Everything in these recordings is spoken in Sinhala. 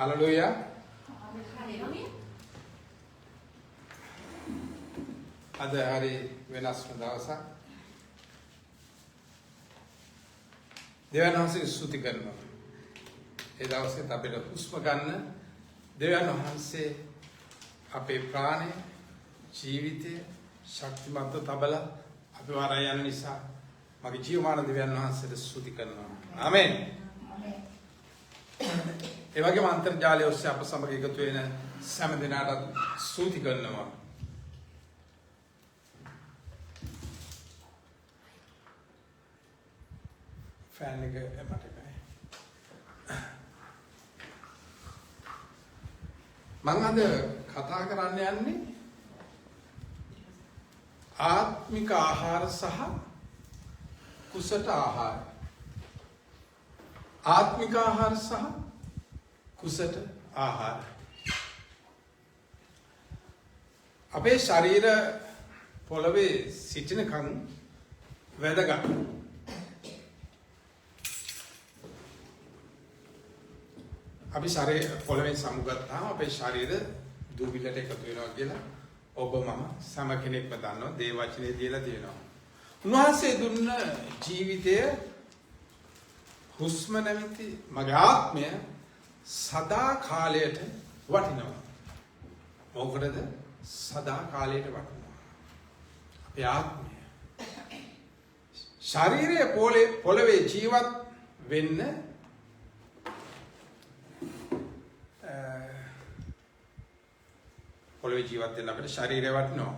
Hallelujah. Ada hari වෙනස්ම දවසක්. දෙවියන් වහන්සේ ස්තුති කරනවා. ඒ දවසේ අපිට හුස්ම ගන්න දෙවියන් වහන්සේ අපේ ප්‍රාණය, ජීවිතය ශක්තිමත්ව තබලා අපි වරය යන නිසා මගේ ජීවමාන දෙවියන් වහන්සේට ස්තුති කරනවා. ආමෙන්. ඒ වගේම අන්තර්ජාලය ඔස්සේ අප සමග එකතු වෙන සෑම දිනකටත් ස්තුති කරනවා. ෆෑන් එක මට එකයි. මම අද කතා කරන්න යන්නේ ආත්මික ආහාර සහ කුසට ආහාර. ආත්මික ආහාර සහ කුසට ආහාර. අපේ ශරීර පොළවේ සිටිනකන් වැදගත්. අපි ශරීර පොළවෙන් සමුගත්තාම අපේ ශරීර දුවිලට එකතු වෙනවා කියලා ඔබ මම සම කෙනෙක්ම දන්නවා. දේ වචනේ දීලා තියෙනවා. උන්වහන්සේ දුන්න ජීවිතය හුස්ම නැමැති මගේ ආත්මය සදා කාලයට වටිනවා. මොකටද සදා කාලයට වටිනවා? අපේ ආත්මය ශරීරයේ පොළවේ ජීවත් වෙන්න පොළවේ ජීවත් වෙන්න අපේ ශරීරය වටිනවා.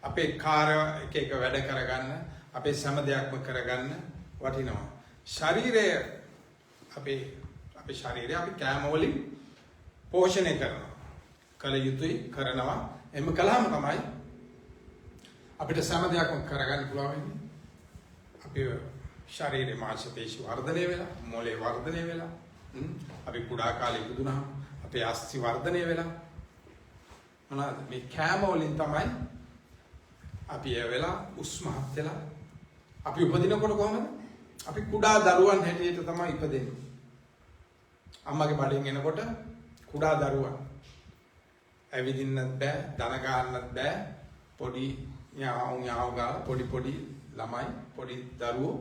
අපේ කාර්ය එක වැඩ කරගන්න, අපේ සෑම දෙයක්ම කරගන්න වටිනවා. ශරීරය අපේ ශරීරය අපි කෑම වලින් පෝෂණය කරනවා. කල යුතුයි කරනවා. එම කළාම තමයි අපිට සෑම දෙයක්ම කරගන්න පුළුවන් වෙන්නේ. අපේ ශරීරයේ මාංශ පේශි වර්ධනය වෙලා, මොළේ වර්ධනය වෙලා, අපි කුඩා කාලේ ඉපදුනහම අපේ අස්ථි වර්ධනය වෙලා මොනවාද මේ කෑම වලින් තමයි අපි ඒ වෙලා උස්මහත් වෙලා අපි උපදිනකොට කොහමද? අපි කුඩා දරුවන් හැටියට තමයි ඉපදෙන්නේ. අම්මගේ බඩෙන් එනකොට කුඩා දරුවන් ඇවිදින්නත් බෑ, දන ගන්නත් බෑ. පොඩි ඥාව ගාලා පොඩි ළමයි, පොඩි දරුවෝ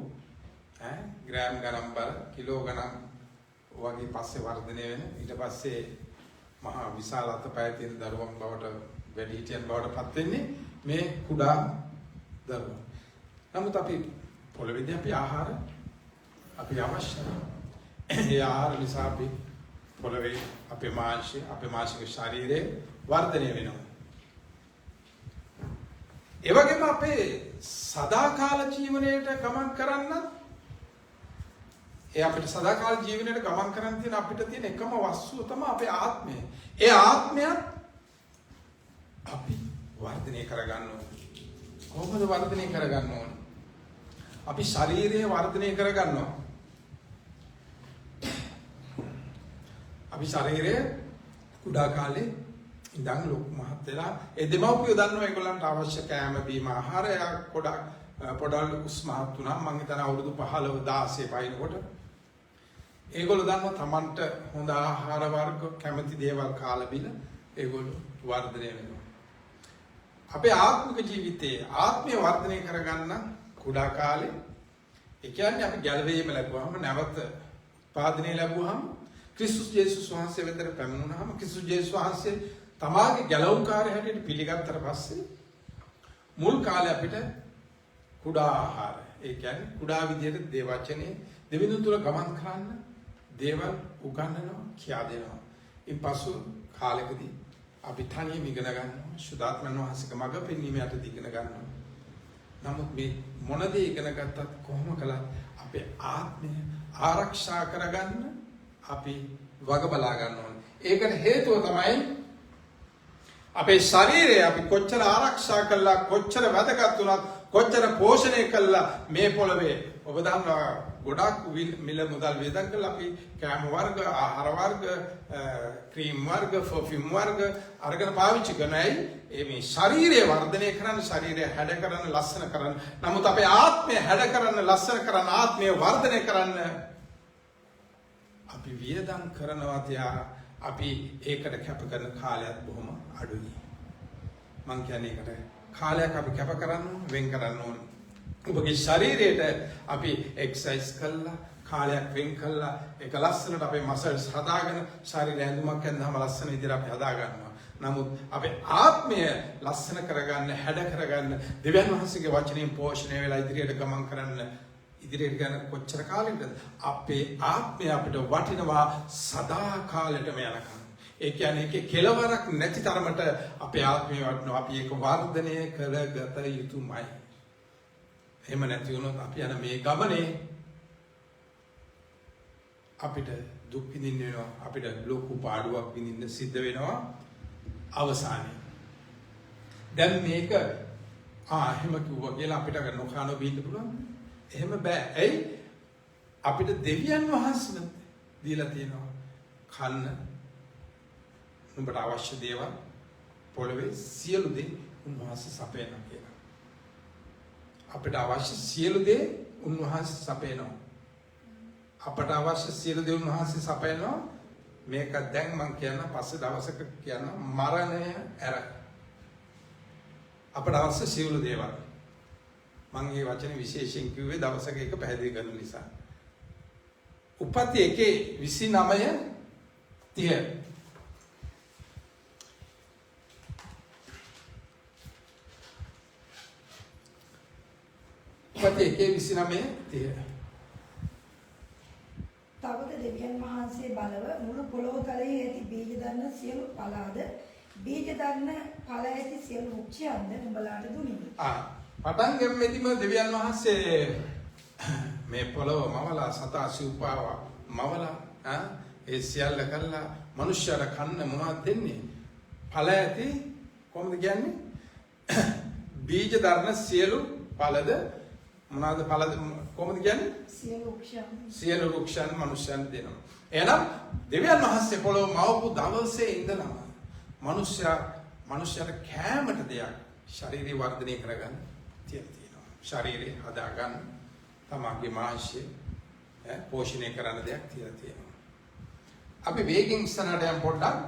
ග්‍රෑම් ගණන් බල, කිලෝ ගණන් වගේ පස්සේ වර්ධනය වෙන. ඊට පස්සේ මහා විශාල අතපය තියෙන දරුවන් බවට, වැඩිහිටියන් බවට පත් වෙන්නේ මේ කුඩා දරුවන්. නමුත් අපි පොළවේදී අපි ආහාර අපි අවශ්‍යයි. ඒ ආහාර නිසා අපි පොළවේ අපේ මානසික ශරීරයේ වර්ධනය වෙනවා. ඒ වගේම අපේ සදාකාල ජීවනයේට ගමන් කරන්න අපිට සදාකාල ජීවනයේට ගමන් කරන්න තියෙන අපිට තියෙන එකම වස්තුව තමයි අපේ ආත්මය. ඒ ආත්මයත් අපි වර්ධනය කරගන්න ඕනේ. කොහොමද වර්ධනය කරගන්න ඕනේ? අපි ශරීරය වර්ධනය කරගන්නවා. අපි ශරීරය කුඩා කාලේ ඉඳන් ලොකු මහත් වෙලා ඒ දෙමව්පියෝ දන්නවා ඒගොල්ලන්ට අවශ්‍ය කෑම බීම ආහාරය පොඩල් උස්මහත් වුණා. මං හිතන අවුරුදු 15 16 පයින්කොට ඒගොල්ලෝ දන්නවා Tamanට හොඳ ආහාර වර්ග කැමති දේවල් කාලා බිල ඒගොල්ලෝ වර්ධනය වෙනවා. අපේ ආත්මික ජීවිතයේ ආත්මය වර්ධනය කරගන්න කුඩා කාලේ ඒ කියන්නේ අපි ගැලවීම ලැබුවාම නැවත උත්පාදනය ලැබුවාම ක්‍රිස්තුස් ජේසුස් වහන්සේ වෙතට පැමිණුණාම ක්‍රිස්තුස් ජේසුස් වහන්සේ තමාගේ ගැලවුම්කාරය හැටියට පිළිගත්තට පස්සේ මුල් කාලේ අපිට කුඩා ආහාර ඒ කියන්නේ කුඩා විදියට දේවචනේ දෙවිඳුන් තුල ගමන් කරන්න දේවල් උගන්වනවා, කියා දෙනවා. ඊපසු කාලෙකදී අපි තනියම ඉගෙන ගන්නවා. සුදාත්මන් වහන්සේක මඟ පෙන්වීම යටතේ ඉගෙන ගන්නවා. නමුත් මේ මොන දේ ඉගෙන ගත්තත් කොහොම කළත් අපේ ආත්මය ආරක්ෂා කරගන්න අපි වග බලා ගන්න ඕනේ. ඒකට හේතුව තමයි අපේ ශරීරය අපි කොච්චර ආරක්ෂා කළා, කොච්චර වැදගත් වුණත්, කොච්චර පෝෂණය කළා මේ පොළවේ. ඔබ දන්නවා ගොඩක් මිල මුදල් වේදන් කළා අපි කෑම වර්ග, ආහාර වර්ග, ක්‍රීම් වර්ග, පර්ෆියුම් වර්ග අරගෙන පාවිච්චි කරනයි මේ ශරීරය වර්ධනය කරන්න, ශරීරය හැඩ කරන්න, ලස්සන කරන්න. නමුත් අපේ ආත්මය හැඩ කරන්න, ලස්සන කරන්න, ආත්මය වර්ධනය කරන්න අපි වියදම් කරනවා තියා අපි ඒකට කැප කරන කාලයත් බොහොම අඩුයි. මං කියන්නේ ඒකට කාලයක් අපි කැප කරන්න ඕන, වෙන් කරන්න ඕන. ඔබගේ ශරීරයට අපි එක්සර්සයිස් කළා, කාලයක් වෙන් කළා, ඒක ලස්සනට අපේ මසල්ස් හදාගෙන ශරීර ඇඳුමක් ඇඳහම ලස්සන විදිහට අපි හදා ගන්නවා. නමුත් අපේ ආත්මය ලස්සන කරගන්න, හැඩ කරගන්න, දෙවියන් වහන්සේගේ වචනයෙන් පෝෂණය වෙලා ඉදිරියට ගමන් කරන්න ඉදිරියට යන කොච්චර කාලෙකද අපේ ආත්මය අපිට වටිනවා සදා කාලෙටම යනකම්. ඒ කියන්නේ ඒකේ කෙලවරක් නැති තරමට අපේ ආත්මය වටිනවා. අපි ඒක වර්ධනය කරගත යුතුමයි. එහෙම නැති වුණොත් අපි යන මේ ගමනේ අපිට දුක් විඳින්න වෙනවා. අපිට ලොකු පාඩුවක් විඳින්න සිද්ධ වෙනවා අවසානයේ. දැන් මේක එහෙම කිව්වා කියලා අපිට නොකනෝ බීන්න පුළුවන්. එහෙම බෑ. ඇයි? අපිට දෙවියන් වහන්සේ දීලා තියෙනවා කන්න උඹට අවශ්‍ය දේවල් පොළවේ සියලු දේ උන්වහන්සේ සපයනවා කියලා. අපිට අවශ්‍ය සියලු දේ උන්වහන්සේ සපයනවා. අපට අවශ්‍ය සියලු දේ උන්වහන්සේ සපයනවා. මේක දැන් මම කියන පස්සේ දවසක කියන මරණය ඇර අපට අවශ්‍ය සියලු දේවල් මම මේ වචනේ විශේෂයෙන් කිව්වේ දවසක එක පැහැදිලි කරන නිසා. උපති 1:29 30 උපති 1:29 තවද දෙවියන් වහන්සේ බලව මුළු පොළොව තලයේ ඇති බීජ දන්න සියලු පලාද බීජ දන්න පල ඇති සියලු වෘක්ෂයන්ද නුඹලාට දුනිමි. පටන් ගම්මෙදිම දෙවියන් වහන්සේ මේ පොළොව මවලා සතා සිව්පාව මවලා ඒ සියල්ල කළා මනුෂ්‍යර කන්න මොනවද දෙන්නේ? ඵල ඇති කොහොමද කියන්නේ? බීජ දරන සියලු ඵලද මොනවාද ඵලද කොහොමද කියන්නේ? සියලු වෘක්ෂයන් මනුෂ්‍යයන් දෙනවා. එහෙනම් දෙවියන් වහන්සේ පොළොව මවපු දවසේ ඉඳලම මනුෂ්‍යර කැමට දෙයක් ශරීරය වර්ධනය කරගන්න තියෙනවා. ශරීරය හදාගන්න තමන්ගේ මාංශය පෝෂණය කරන්න දෙයක් තියෙනවා. අපි වේගෙන් ඉස්සරහට යම් පොඩ්ඩක්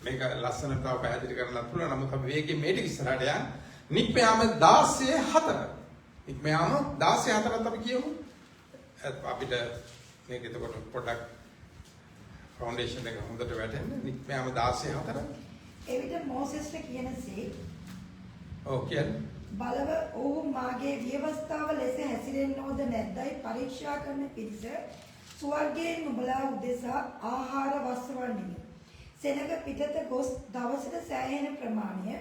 මේක ලස්සනට තව පැහැදිලි කරන්න පුළුවන්. නමුත් අපි වේගෙන් මේ ටික ඉස්සරහට යන්න. නික්මයාම 16:4. නික්මයාම 16:4ත් අපි කියමු. අපිට මේක එතකොට පොඩ්ඩක් ෆවුන්ඩේෂන් එක හොඳට වැටෙන්න. නික්මයාම 16:4. එවිට මෝසෙස්ට කියනසේ කියන්නේ බලව ඔහු මාගේ ව්‍යවස්ථාව ලෙස හැසිරෙන්නෝද නැද්දයි පරීක්ෂා කරන පිරිස ස්වර්ගයෙන් නුඹලා උදෙසා ආහාර වස්වන්නේමි. සෙනග පිටත ගොස් දවසට සෑහෙන ප්‍රමාණය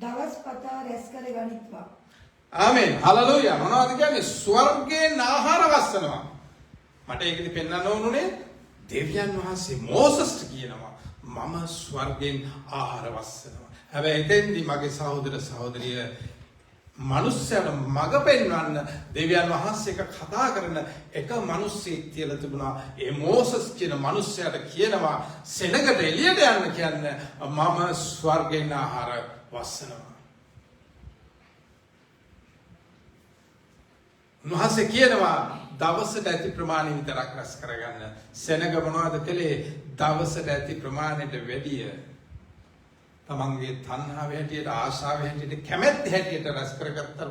දවස් පතා රැස් කර ගනිත්වා. ආමෙන්. හලෙලූයා. මොනවද කියන්නේ? ස්වර්ගයෙන් ආහාර වස්සනවා. මට ඒකෙදි පෙන්වන්න ඕනුනේ දෙවියන් වහන්සේ මෝසස්ට කියනවා මම ස්වර්ගයෙන් ආහාර වස්සනවා. හැබැයි එතෙන්දී මගේ සහෝදර සහෝදරිය මනුස්සයන මඟ පෙන්වන්න දෙවියන් වහන්සේ කතා කරන එක මිනිස්සෙක් කියලා තිබුණා. ඒ මෝසස් කියන මිනිස්සයාට කියනවා සෙනගට එළියට යන්න කියන්නේ මම ස්වර්ගයෙන් ආහාර වස්සනවා. උන්වහන්සේ කියනවා දවසට ඇති ප්‍රමාණය විතරක් රැස් කරගන්න. සෙනග මොනවද කළේ? දවසට ඇති ප්‍රමාණයට වැඩිය තමන්ගේ තණ්හාව හැටියට, ආශාව හැටියට, කැමැත්ත හැටියට රැස් කරගත්තා.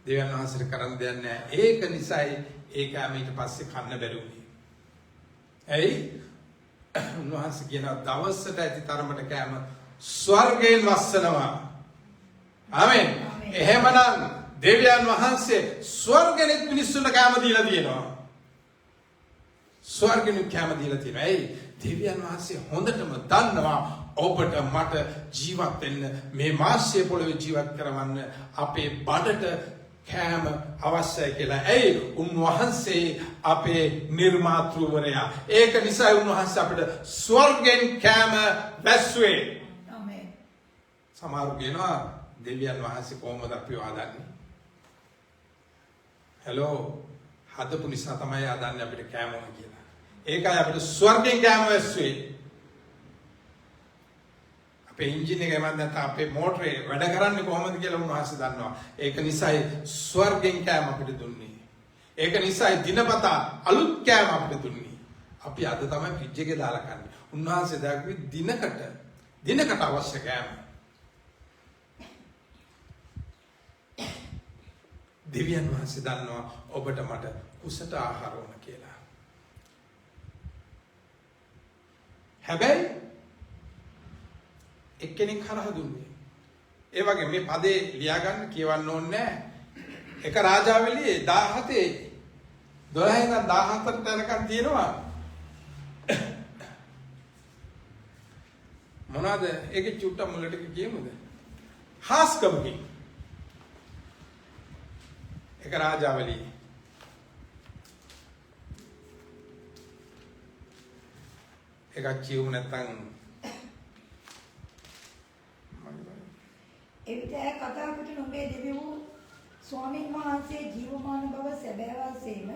දෙවියන් වහන්සේට කරන්න දෙයක් නැහැ. ඒක නිසායි ඒකම ඊට පස්සේ කන්න බැරි වුණේ. ඇයි? උන්වහන්සේ කියනවා දවසට ඇති තරමට කෑම ස්වර්ගයෙන් වස්සනවා. ආමෙන්. එහෙමනම් දෙවියන් වහන්සේ ස්වර්ගෙත් මිනිස්සුන්ට කෑම දීලා තියෙනවා. ස්වර්ගෙත් කෑම දීලා තියෙනවා. ඇයි? දෙවියන් වහන්සේ හොඳටම දන්නවා ඔබට මට ජීවත් වෙන්න මේ මාස්‍ය පොළවේ ජීවත් කරවන්න අපේ බඩට කෑම අවශ්‍යයි කියලා. ඇයි? උන්වහන්සේ අපේ නිර්මාතෘවරයා. ඒක නිසා උන්වහන්සේ අපිට ස්වර්ගෙන් කෑම වැස්සුවේ. ආමෙන්. සමහරු කියනවා දෙවියන් වහන්සේ කොහොමද අපිව හදන්නේ? හෙලෝ හදපු නිසා තමයි හදන්නේ අපිට කෑම ඕන කියලා. ඒකයි අපිට ස්වර්ගෙන් කෑම වැස්සුවේ. අපේ එන්ජින් එක එමන් නැත්නම් අපේ මෝටරේ වැඩ කරන්නේ කොහොමද කියලා උන්වහන්සේ දන්නවා. ඒක නිසායි ස්වර්ගෙන් කෑම අපිට දුන්නේ. ඒක නිසායි දිනපතා අලුත් කෑම අපිට දුන්නේ. අපි අද තමයි ෆ්‍රිජ් එකේ දාලා කන්නේ. උන්වහන්සේ දැක්වි දිනකට අවශ්‍ය කෑම. දෙවියන් වහන්සේ දන්නවා ඔබට මට කුසට ආහාර ඕන කියලා. හැබැයි එක්කෙනෙක් හරහා දුන්නේ. ඒ වගේ මේ පදේ ලියාගන්න කියවන්න ඕනේ නැහැ. එක රාජාවලියේ 17 12 ඉඳන් 14ට යනකම් තියෙනවා. මොනවාද? ඒකේ චුට්ටක් මුලට කියමුද? හාස්කමකින්. එක රාජාවලියේ එකක් කියමු නැත්නම් එවිට කතා කොට නොබේ දෙවි වූ ස්වාමීන් වහන්සේ ජීවමාන බව සැබෑවාසේම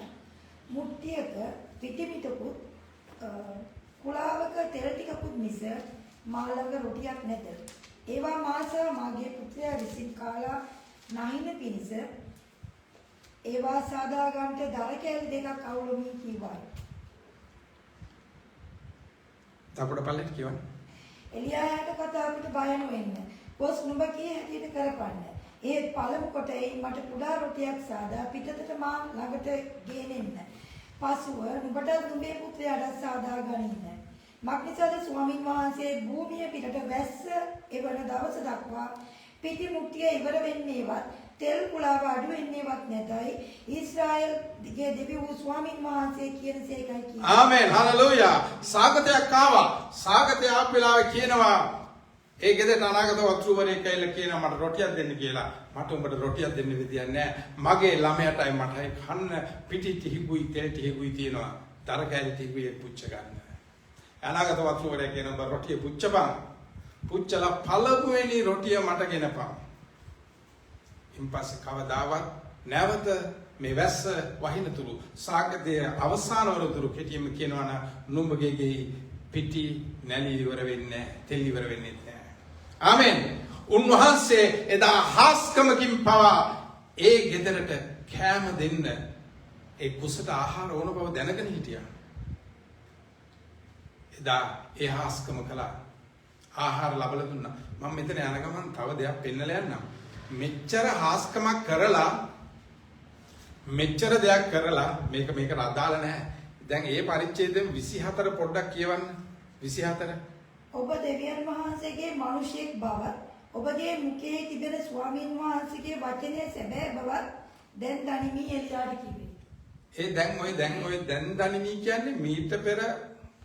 මුට්ටියක පිටිමිටකුත් කුලාවක තෙල් ටිකකුත් මිස මා ළඟ රොටියක් නැත. ඒවා මාස මාගේ පුත්‍රයා විසින් කාලා නැහින පිණිස ඒවා සාදා ගන්නට දර කැලි දෙකක් අවුලමින් කිව්වා. තපොඩ පල්ලෙට කියවන්න. එලියාට කතාවට බය නොවෙන්න. කොස් නුඹ කී හැටියට කරපන්න. ඒත් පළමු කොටේ මට කුඩා රොටියක් සාදා පිටතට මා ළඟට ගෙනෙන්න. පසුව නුඹට නුඹේ පුත්‍රයාට සාදා ගනින්න. මක්නිසාද ස්වාමින් වහන්සේ භූමිය පිටට වැස්ස එවන දවස දක්වා පිටි මුට්ටිය ඉවර වෙන්නේවත් තෙල් කුලාව අඩු වෙන්නේවත් නැතයි ඊශ්‍රායල්ගේ දෙවි වූ ස්වාමින් වහන්සේ කියන සේකයි කියන්නේ. ආමෙන් හලෙලූයා. සාගතයක් ආවා. සාගතය ආපෙලාවේ කියනවා ඒ ගෙදරට අනාගත වතුරුවරේ කියලා කියනවා මට රොටියක් දෙන්න කියලා. මට උඹට රොටියක් දෙන්න විදියක් නැහැ. මගේ ළමයාටයි මටයි කන්න පිටි ටිහිගුයි තෙල් ටිහිගුයි තියෙනවා. දර කැලි ටිහිගුයි පුච්ච ගන්න. අනාගත වතුරුවරේ කියනවා රොටිය පුච්චපන්. පුච්චලා පළවෙනි රොටිය මට ගෙනපන්. ඉන්පස්සේ කවදාවත් නැවත මේ වැස්ස වහිනතුරු සාගතයේ අවසාන වරතුරු කෙටියෙන්ම කියනවා නම් නුඹගේ පිටි නැලි ඉවර වෙන්නේ තෙල් ඉවර වෙන්නේ නැහැ. ආමෙන්. උන්වහන්සේ එදා හාස්කමකින් පවා ඒ ගෙදරට කෑම දෙන්න ඒ කුසට ආහාර ඕන බව දැනගෙන හිටියා. එදා ඒ හාස්කම කළා. ආහාර ලබලා දුන්නා. මම මෙතන යන ගමන් තව දෙයක් පෙන්නලා යන්නම්. මෙච්චර හාස්කමක් කරලා මෙච්චර දෙයක් කරලා මේකට අදාළ නැහැ. දැන් ඒ පරිච්ඡේදයෙන් 24 පොඩ්ඩක් කියවන්න. 24 ඔබ දෙවියන් වහන්සේගේ මිනිසෙක් බවත් ඔබගේ මුඛයේ තිබෙන ස්වාමීන් වහන්සේගේ වචනේ සැබෑ බවත් දැන් දනිමි එලියාට කිව්වේ. ඒ දැන් දනිමි කියන්නේ මීට පෙර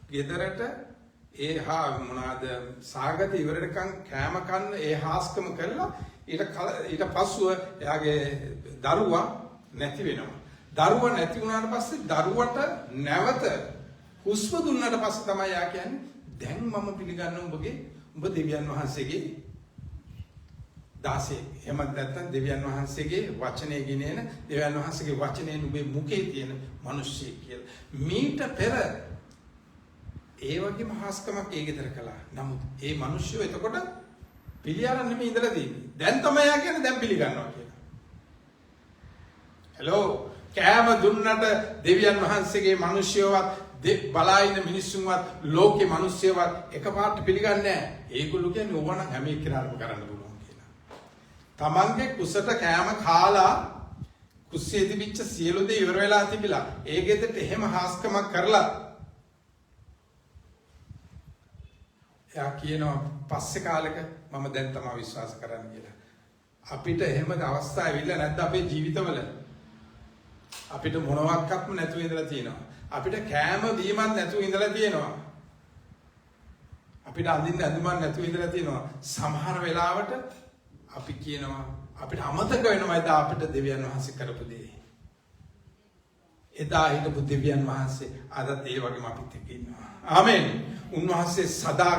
ගෙදරට ඒහා මොනවාද සාගත ඉවරකම් කෑම කන්න ඒ හාස්කම කළා ඊට පස්සුව එයාගේ දරුවා නැති වෙනවා. දරුවා නැති වුණාට පස්සේ දරුවට නැවත හුස්ම දුන්නාට පස්සේ තමයි යා කියන්නේ දැන් මම පිළිගන්න උඹ දෙවියන් වහන්සේගේ දාසේ. එහෙම නැත්නම් දෙවියන් වහන්සේගේ වචනේ ගෙනෙන දෙවියන් වහන්සේගේ වචනේ නුඹේ මුඛේ තියෙන මිනිස්සෙක් කියලා. මීට පෙර ඒ වගේම හාස්කමක් ඒ ගෙදර කළා. නමුත් ඒ මිනිස්සු එතකොට පිළියරන් නෙමෙයි ඉඳලා තියෙන්නේ. දැන් තමයි යා කියන්නේ දැන් පිළිගන්නවා කියලා. හෙලෝ කෑම දුන්නට දෙවියන් වහන්සේගේ මිනිස්සුවත් බලා ඉන්න මිනිස්සුන්වත් ලෝකේ මිනිස්සුවත් එකපාරට පිළිගන්නේ නැහැ. ඒගොල්ලෝ කියන්නේ ඕවා නම් හැම එක්කෙනාටම කරන්න පුළුවන් කියලා. තමන්ගේ කුසට කෑම කාලා කුස්සියේ තිබිච්ච සියලු දේ ඉවර වෙලා තිබිලා ඒ ගෙදරට එහෙම හාස්කමක් කරලා එයා කියනවා පස්සේ කාලෙක මම දැන් තමයි විශ්වාස කරන්න කියලා. අපිට එහෙම අවස්ථා ඇවිල්ලා නැද්ද අපේ ජීවිතවල? අපිට මොනවත්ක්ම නැතුව ඉඳලා තියෙනවා. අපිට කෑම බීමක් නැතුව ඉඳලා තියෙනවා. අපිට අඳින්න ඇඳුමක් නැතුව ඉඳලා තියෙනවා. සමහර වෙලාවට අපි කියනවා අපිට අමතක වෙනවා එදා අපිට දෙවියන් වහන්සේ කරපු දේ. එදා හිටපු දෙවියන් වහන්සේ අදත් ඒ වගේම අපිත් එක්ක ඉන්නවා. ආමෙන්. උන්වහන්සේ සදා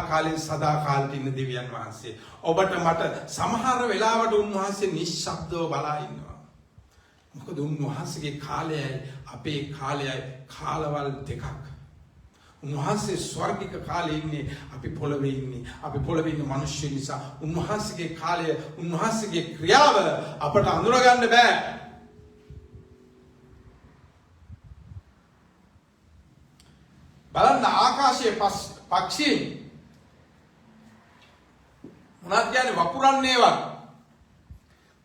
කාලට ඉන්න දෙවියන් වහන්සේ. ඔබට මට සමහර වෙලාවට උන්වහන්සේ නිශ්ශබ්දව බලා ඉන්නවා. මොකද උන්වහන්සේගේ කාලයයි අපේ කාලයයි කාලවල් දෙකක්. උන්වහන්සේ ස්වර්ගික කාලේ ඉන්නේ අපි පොළවේ ඉන්නේ. අපි පොළවේ ඉන්න මිනිස්සු නිසා උන්වහන්සේගේ කාලය උන්වහන්සේගේ ක්‍රියාව අපට අඳුර ගන්න බෑ. පක්ෂීන් මොනවද කියන්නේ වපුරන්නේවත්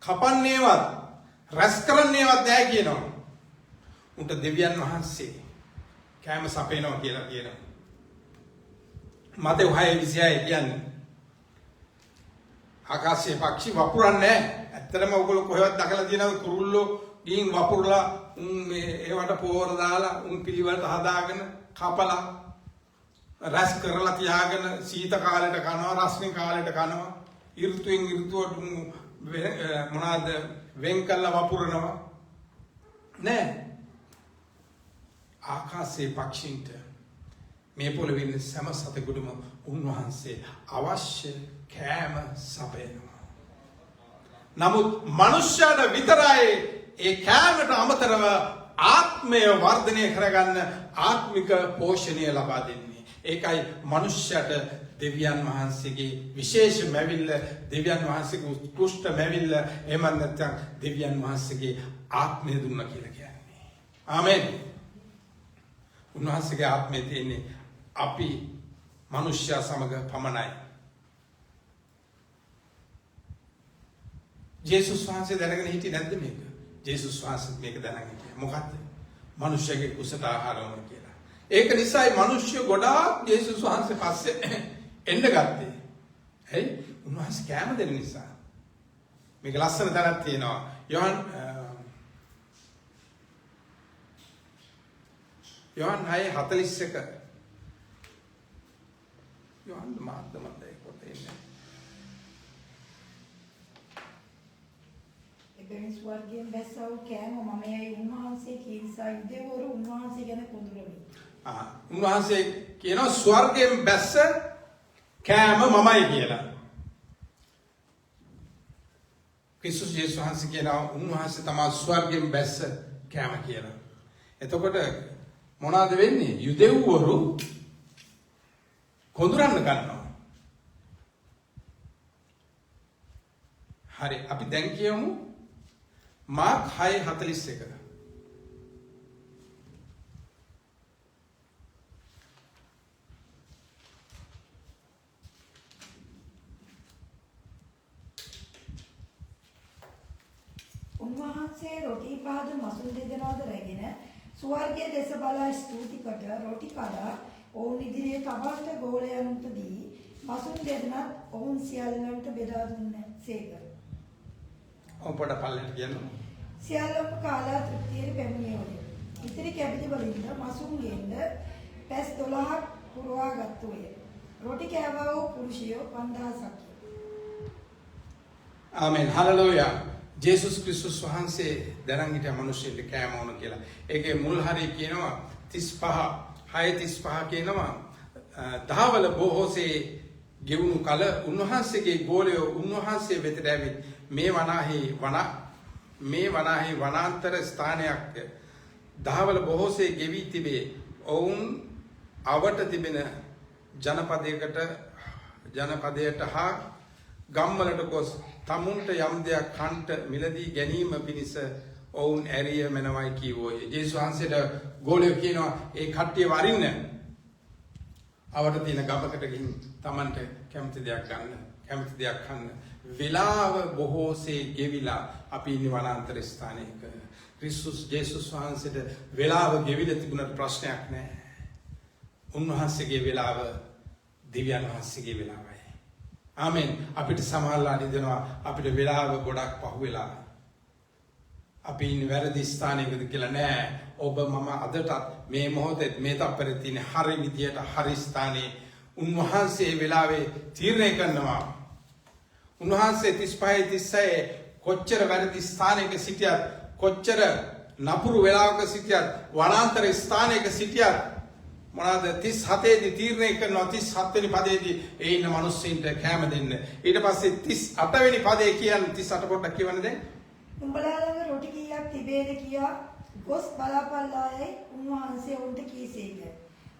කපන්නේවත් රැස් කරන්නේවත් නැහැ කියනවා. උන්ට දෙවියන් වහන්සේ කෑම සපයනවා කියලා කියනවා. මතේ 6:26 කියන්නේ ආකාශයේ පක්ෂි වපුරන්නේ නැහැ. ඇත්තටම ඔයගොල්ලෝ කොහෙවත් දැකලා තියෙනවද කුරුල්ලෝ ගිහින් වපුරලා ඒවට පෝර දාලා පිළිවෙලට හදාගෙන කපලා රැස් කරලා තියාගෙන සීත කාලෙට කනවා රස්නේ කාලෙට කනවා ඍතුෙන් ඍතුවට මොනවාද වෙන් කළා වපුරනවා නෑ. ආකාශයේ පක්ෂීන්ට මේ පොළවේ ඉන්න සෑම සතෙකුටම උන්වහන්සේ අවශ්‍ය කෑම සපයනවා. නමුත් මනුෂ්‍යයාට විතරයි ඒ කෑමට අමතරව ආත්මය වර්ධනය කරගන්න ආත්මික පෝෂණය ලබා දෙන්නේ. ඒකයි මනුෂ්‍යයාට දෙවියන් වහන්සේගේ විශේෂ මැවිල්ල, දෙවියන් වහන්සේගේ උත්කෘෂ්ඨ මැවිල්ල, එහෙම නැත්නම් දෙවියන් වහන්සේගේ ආත්මය දුන්නා කියලා කියන්නේ. ආමෙන්. උන්වහන්සේගේ ආත්මය තියෙන්නේ අපි මනුෂ්‍යයා සමග පමණයි. ජේසුස් වහන්සේ දැනගෙන හිටියේ නැද්ද මේක? ජේසුස් වහන්සේ මේක දැනගෙන හිටියා. මොකද්ද? මනුෂ්‍යගේ කුසට ආහාර වුණ කියලා. ඒක නිසායි මනුෂ්‍ය ගොඩාක් ජේසුස් වහන්සේ පස්සේ එන්න ගත්තේ. ඇයි? උන්වහන්සේ කැම දෙන්න නිසා. මේක ලස්සන තැනක් තියෙනවා. යොහන් 6:41 යොහන් මාත්මන්දේ පොතේ ඉන්නේ. එබැවින් ස්වර්ගයෙන් බැස්සව කෑම මමයි උන්වහන්සේ කීසා යුදෙවරු උන්වහන්සේ ගැන කොඳුරමි. උන්වහන්සේ කියනවා ස්වර්ගයෙන් බැස්ස කෑම මමයි කියලා. ක්‍රිස්තුස් යේසුස් වහන්සේ කියනවා උන්වහන්සේ තමයි ස්වර්ගයෙන් බැස්ස කෑම කියලා. එතකොට මොනවද වෙන්නේ? යුදෙව්වරු කොඳුරන්න ගන්නවා. හරි අපි දැන් කියමු මාක් 6:41. උන්වහන්සේ රොටි පාද මසුල් දෙදෙනාද රැගෙන ස්වර්ගයේ දෙස බලා ස්තුති කොට රොටි කඩා ඔවුන් ඉදිරියේ තබාට ගෝලයන්ට දී මසුල් දෙදෙනාත් ඔවුන් සියල්ලන්ට බෙදා දුන්නේසේක. ඔපඩ පල්ලෙන් කියනවා. සියල්ලම කාලා තෘප්තියට පැමිණියෝය. ඉතිරි කැබිලි වලින්ද මසුන්ගෙන්ද පැස් 12ක් පුරවා ගත්තෝය. රොටි කෑවා වූ පුරුෂයෝ 5000ක්. ආමෙන් හලෙලූයා. ජේසුස් ක්‍රිස්තුස් වහන්සේ දැනන් හිටිය මිනිස්සුන්ට කෑම ඕන කියලා. ඒකේ මුල් හරිය කියනවා 6:35 කියනවා දහවල බොහෝසේ ගෙවුණු කල උන්වහන්සේගේ ගෝලයෝ උන්වහන්සේ වෙතට ඇවිත් මේ වනාහි වනාන්තර ස්ථානයක් දහවල බොහෝසේ ගෙවි තිබේ. ඔවුන් අවට තිබෙන ජනපදයට හා ගම්වලට ගොස් තමුන්ට යම් දෙයක් කන්ට මිලදී ගැනීම පිණිස ඔවුන් ඇරිය මෙනවයි කීවෝය. ජේසුස් වහන්සේට ගෝලයෝ කියනවා ඒ කට්ටිය වරින්න අවට තියෙන ගමකට ගිහින් Tamanට කැමති දෙයක් ගන්න, කැමති දෙයක් කන්න. වෙලාව බොහෝසේ ගෙවිලා අපි ඉන්නේ වනාන්තර ස්ථානයක. ක්‍රිස්තුස් ජේසුස් වහන්සේට වෙලාව ගෙවිලා තිබුණට ප්‍රශ්නයක් නැහැ. උන්වහන්සේගේ වෙලාව දෙවියන් වහන්සේගේ වෙලාවයි. ආමෙන්. අපිට සමහරලා හිතෙනවා අපිට වෙලාව ගොඩක් පහුවෙලා අපි ඉන්නේ වැරදි ස්ථානයකද කියලා. නෑ. ඔබ මම අදටත් මේ මොහොතේ මේ තප්පරේ තියෙන හරි විදියට හරි ස්ථානයේ උන්වහන්සේ වෙලාවේ තීරණය කරනවා. උන්වහන්සේ 35 කොච්චර වැරදි ස්ථානයක සිටියත්, කොච්චර නපුරු වෙලාවක සිටියත්, වනාන්තර ස්ථානයක සිටියත් මොනවාද 37 දී තීරණය කරනවා 37 වෙනි පදයේදී ඒ ඉන්න මිනිස්සුන්ට කැම දෙන්න. ඊට පස්සේ 38 වෙනි පදේ කියන්නේ 38 පොඩ්ඩක් කියවන්න දැන්. උඹලා ළඟ රොටි කීයක් තිබේද කියා ගොස් බලාපල්ලායයි උන්වහන්සේ උන්ට කීසේක.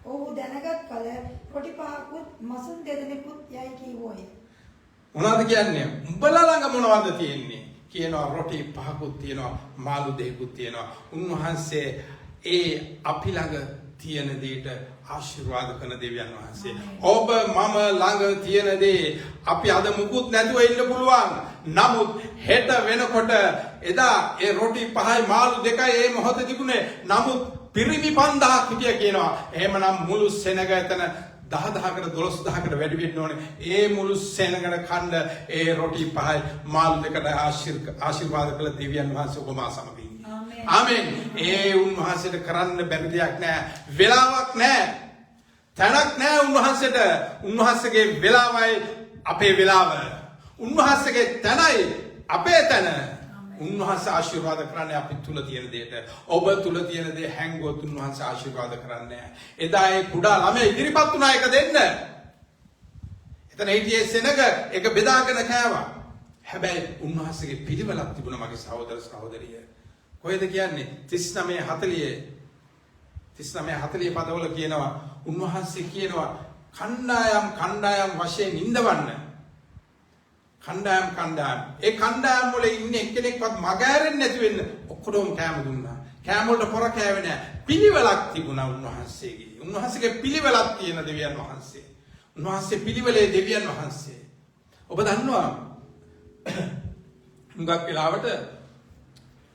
ඔහු දැනගත් කල රොටි පහකුත් මසුන් දෙදෙනෙකුත් යයි කීවෝය. මොනවද කියන්නේ? උඹලා ළඟ මොනවද තියෙන්නේ? කියනවා රොටි පහකුත් තියෙනවා, මාළු දෙකකුත් තියෙනවා. උන්වහන්සේ ඒ අපි ළඟ තියෙන දෙයට ආශිර්වාද කරන දෙවියන් වහන්සේ. ඔබ මම ළඟ තියෙන දේ අපි අද මුකුත් නැතුව ඉන්න පුළුවන්. නමුත් හෙට වෙනකොට එදා ඒ රොටි 5යි මාළු 2යි ඒ මොහොතේ තිබුණේ. නමුත් පිරිමි 5000ක් හිටිය කියනවා. එහෙමනම් මුළු සෙනග එතන 10000කට 12000කට වැඩි වෙන්න ඕනේ. ඒ මුළු සෙනඟන කණ්ඩ ඒ රොටි 5යි මාළු 2කට ආශිර්වාද කළ දෙවියන් වහන්සේ ඔබ මා සමග ඉන්නේ. ආමෙන්. ඒ උන්වහන්සේට කරන්න බැරි දෙයක් නැහැ. වෙලාවක් නැහැ. තැනක් නැහැ උන්වහන්සේට. උන්වහන්සේගේ වෙලාවයි අපේ වෙලාව. උන්වහන්සේගේ තැනයි අපේ තැන. උන්වහන්සේ ආශිර්වාද කරන්නේ අපි තුල තියෙන දෙයට. ඔබ තුල තියෙන දේ හැංගුවොත් උන්වහන්සේ ආශිර්වාද කරන්නේ නැහැ. එදා ඒ කුඩා ළමයා ඉදිරිපත් වුණා එක දෙන්න. එතන හිටියේ සෙනග එක බෙදාගෙන කෑවා. හැබැයි උන්වහන්සේගේ පිළිවෙලක් තිබුණා මගේ සහෝදර සහෝදරිය. කොහෙද කියන්නේ 39:40 පදවල කියනවා උන්වහන්සේ කියනවා කණ්ඩායම් වශයෙන් ඉඳවන්න. කණ්ඩායම් ඒ කණ්ඩායම් වල ඉන්නේ එක්කෙනෙක්වත් මග ඇරෙන්නේ නැති වෙන්න ඔක්කොම කෑම දුන්නා. කෑම වලට පොර කෑවේ නැහැ. පිළිවෙලක් තිබුණා උන්වහන්සේගේ. උන්වහන්සේගේ පිළිවෙලක් තියෙන දෙවියන් වහන්සේ. උන්වහන්සේ පිළිවෙලේ දෙවියන් වහන්සේ. ඔබ දන්නවා මුගක් වෙලාවට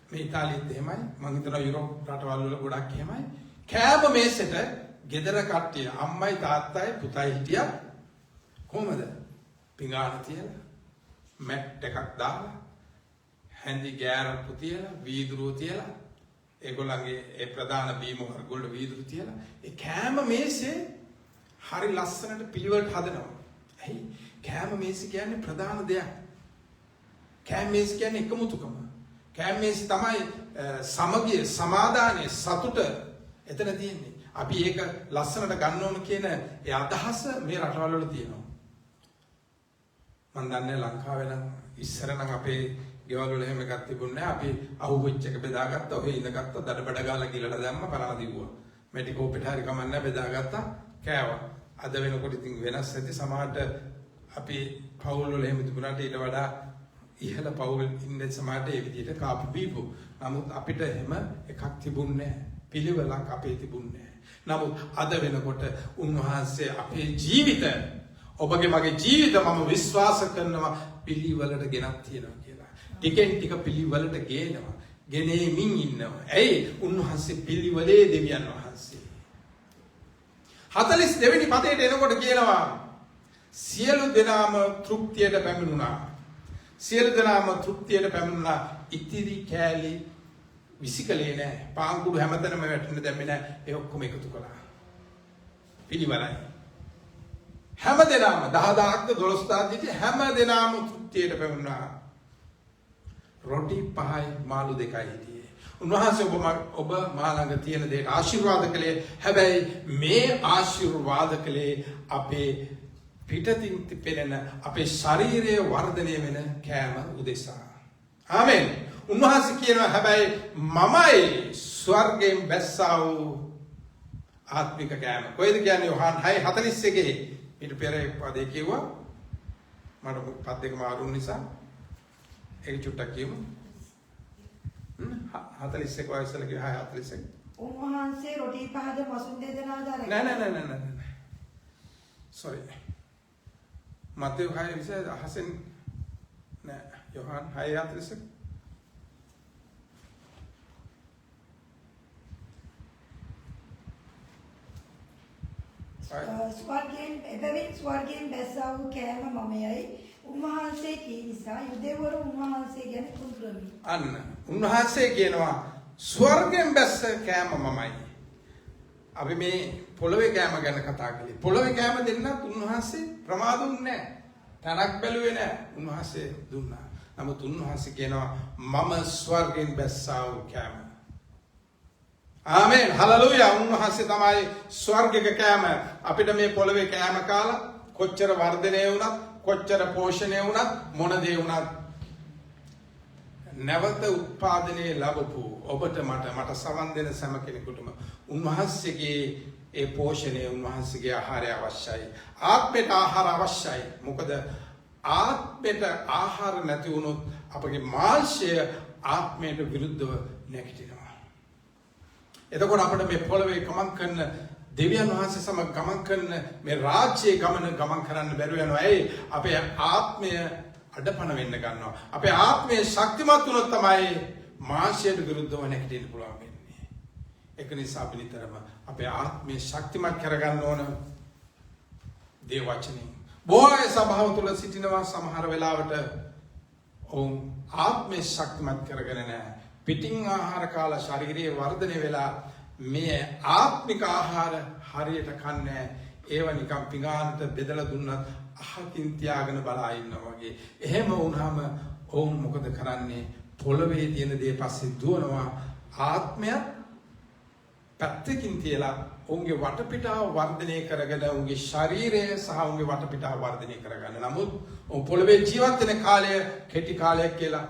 මේ ඉතාලියත් එහෙමයි මම හිතනවා යුරෝප් රටවල් වල ගොඩක් එහෙමයි. කෑම මේසෙට ගෙදර කට්ටිය අම්මයි තාත්තයි පුතයි හිටියා. කොහමද? පිඟාන තියලා මැට් එකක් දාලා හැන්දි ගෑරප්පු තියලා වීදුරුව තියලා ඒගොල්ලන්ගේ ඒ ප්‍රධාන බීම වර්ග වල වීදුරු තියලා ඒ කෑම මේසේ හරි ලස්සනට පිළිවෙලට හදනවා. ඇයි? කෑම මේස කියන්නේ ප්‍රධාන දෙයක්. කෑම මේස කියන්නේ එකමුතුකම. කෑම මේස තමයි සමගිය, සමාදානය, සතුට එතන තියෙන්නේ. අපි ඒක ලස්සනට ගන්න ඕන කියන ඒ අදහස මේ රටවල් වල තියෙනවා. මම දන්නේ ලංකාවේ නම් ඉස්සර නම් අපේ ගෙවල් වල එහෙම එකක් තිබුණේ නැහැ. අපි අහුවෙච්ච එක බෙදාගත්තා, ඔහේ ඉඳගත්තා, දඩබඩ ගාලා ගිලලා දැම්ම පරණ දිව්වා. මැටි කෝපෙට හරි කමන්නේ බෙදාගත්තා, කෑවා. අද වෙනකොට ඉතින් වෙනස් ඇති සමහරට අපි පවුල් වල එහෙම තිබුණාට ඊට වඩා ඉහළ පවුල් ඉන්නේ සමහරට ඒ විදිහට කාපු බීපු. නමුත් අපිට එහෙම එකක් තිබුණේ නැහැ. පිළිවෙලක් අපේ තිබුණේ නැහැ. නමුත් අද වෙනකොට උන්වහන්සේ අපේ ජීවිත ඔබගේ මගේ ජීවිත මම විශ්වාස කරනවා පිළිවෙලට ගෙනත් තියෙනවා කියලා. ටිකෙන් ටික පිළිවෙලට ගේනවා. ගෙනෙමින් ඉන්නවා. ඇයි? උන්වහන්සේ පිළිවෙලේ දෙවියන් වහන්සේ. 42 වෙනි පදයට එනකොට කියනවා සියලු දෙනාම තෘප්තියට පැමිණුණා. සියලු දෙනාම තෘප්තියට පැමිණුණා. ඉතිරි කෑලි විසිකලේ නැහැ. පාංගුඩු හැමතැනම වැටෙන්න දැම්මේ නැහැ. ඒ ඔක්කොම එකතු කළා. පිළිවෙලයි. හැම දෙනාම 10000ක්ද 12000ක්ද හැම දෙනාම තෘප්තියට පැමිණුණා. රොටි 5යි මාළු 2යි හිටියේ. උන්වහන්සේ ඔබ මා ළඟ තියෙන දේට ආශිර්වාද කළේ. හැබැයි මේ ආශිර්වාද කළේ අපේ පිටතින් පෙනෙන අපේ ශරීරයේ වර්ධනය වෙන කෑම උදෙසා. ආමෙන්. උන්වහන්සේ කියනවා හැබැයි මමයි ස්වර්ගයෙන් බැස්සා වූ ආත්මික කෑම. කොහෙද කියන්නේ? යොහන් 6:41 ඊට පෙර පදේ කිව්වා. මට පද දෙක මාරු නිසා ඒක චුට්ටක් කියමු. 41 වයසල කිව්වා 6:41. උන්වහන්සේ රොටි 5ද මසුන් දෙදෙනාද අරගෙන නෑ. sorry. මතේ 6:20 අහසෙන් නෑ. යොහන් 6:41. ස්වර්ගයෙන් එබැවින් ස්වර්ගයෙන් බැස්සා වූ කෑම මමයයි. උන්වහන්සේ කී නිසා යුදෙවරු උන්වහන්සේ ගැන කුඳුරමි. අන්න උන්වහන්සේ කියනවා ස්වර්ගයෙන් බැස්ස කෑම මමයි. අපි මේ පොළවේ කෑම ගැන කතා කළේ. පොළවේ කෑම දෙන්නත් උන්වහන්සේ ප්‍රමාද වුණේ නැහැ. තරක් බැලුවේ නැහැ. උන්වහන්සේ දුන්නා. නමුත් උන්වහන්සේ කියනවා මම ස්වර්ගයෙන් බැස්සා වූ කෑම. ආමෙන් හලලුයා. උන්වහන්සේ තමයි ස්වර්ගික කෑම. අපිට මේ පොළවේ කෑම කාලා කොච්චර වර්ධනය වුණත් කොච්චර පෝෂණය වුණත් මොන දේ වුණත් නැවත උත්පාදනයේ ලැබපු ඔබට මට සවන් දෙන සෑම කෙනෙකුටම උන්වහන්සේගේ ඒ පෝෂණය උන්වහන්සේගේ ආහාරය අවශ්‍යයි. ආත්මයට ආහාර අවශ්‍යයි. මොකද ආත්මයට ආහාර නැති වුණොත් අපගේ මාංශය ආත්මයට විරුද්ධව නැගිටිනවා. එතකොට අපිට මේ පොළවේ ගමන් කරන දෙවියන් වහන්සේ සමග ගමන් කරන මේ රාජ්‍යයේ ගමන් කරන්න බැරුව යනවා. ඒ අපේ ආත්මය අඩපණ වෙන්න ගන්නවා. අපේ ආත්මය ශක්තිමත් වුණොත් තමයි මාංශයට විරුද්ධව නැගිටින්න පුළුවන් වෙන්නේ. ඒක නිසා අපි නිතරම අපේ ආත්මය ශක්තිමත් කරගන්න ඕන දේව වචනේ. බොහෝ සභාව තුළ සිටිනවා සමහර වෙලාවට ඔවුන් ආත්මය ශක්තිමත් කරගෙන නැහැ. පිටින් ආහාර කාලා ශරීරයේ වර්ධනය වෙලා මේ ආත්මික ආහාර හරියට කන්නේ. ඒව නිකම් පිඟානට බෙදලා දුන්නත් අහකින් තියාගෙන බලා ඉන්නවා වගේ. එහෙම වුණාම ඔවුන් මොකද කරන්නේ? පොළවේ තියෙන දේ පස්සේ දුවනවා. ආත්මයත් පැත්තකින් තියලා ඔවුන්ගේ වටපිටාව වර්ධනය කරගෙන ඔවුන්ගේ ශරීරය සහ ඔවුන්ගේ වටපිටාව වර්ධනය කරගන්න. නමුත් ඔවුන් පොළවේ ජීවත් වෙන කාලය කෙටි කාලයක් කියලා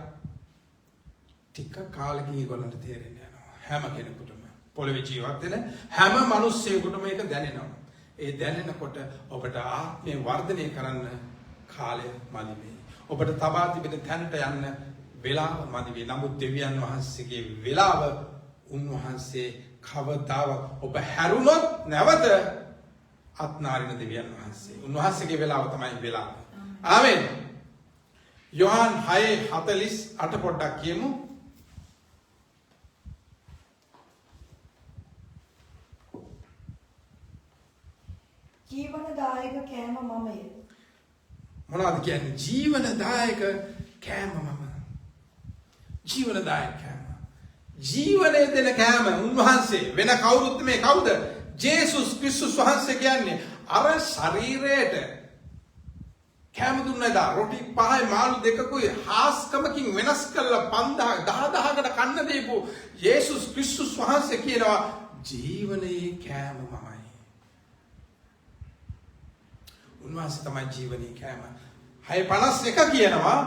ටික කාලෙකින් ඒගොල්ලන්ට තේරෙන්න යනවා. හැම කෙනෙකුටම පොළවේ ජීවත් වෙන හැම මිනිස්සෙකුටම මේක දැනෙනවා. ඒ දැනෙනකොට ඔබට ආත්මය වර්ධනය කරන්න කාලය මදි වෙයි. ඔබට තබා තිබෙන තැනට යන්න වෙලාව මදි වෙයි. නමුත් දෙවියන් වහන්සේගේ වෙලාව උන්වහන්සේ කවදාවත් ඔබ හැරුණොත් නැවත අත්නාරින දෙවියන් වහන්සේ. උන්වහන්සේගේ වෙලාව තමයි වෙලාව. ආමෙන්. යොහන් 6:48 පොඩ්ඩක් කියමු. ජීවනදායක කෑම මමය. මොනවද කියන්නේ? ජීවනදායක කෑම මම. ජීවනදායක කෑම. ජීවනය දෙන කෑම උන්වහන්සේ. වෙන කවුරුත් මේ කවුද? ජේසුස් ක්‍රිස්තුස් වහන්සේ කියන්නේ අර ශරීරයට කෑම දුන්නද රොටි 5යි මාළු 2කුයි හාස්කමකින් වෙනස් කරලා 5000කට කන්න දීපු ජේසුස් ක්‍රිස්තුස් වහන්සේ කියනවා ජීවනයේ කෑම මමයි. උන්වහන්සේ තමයි ජීවනයේ කෑම. 6:51 කියනවා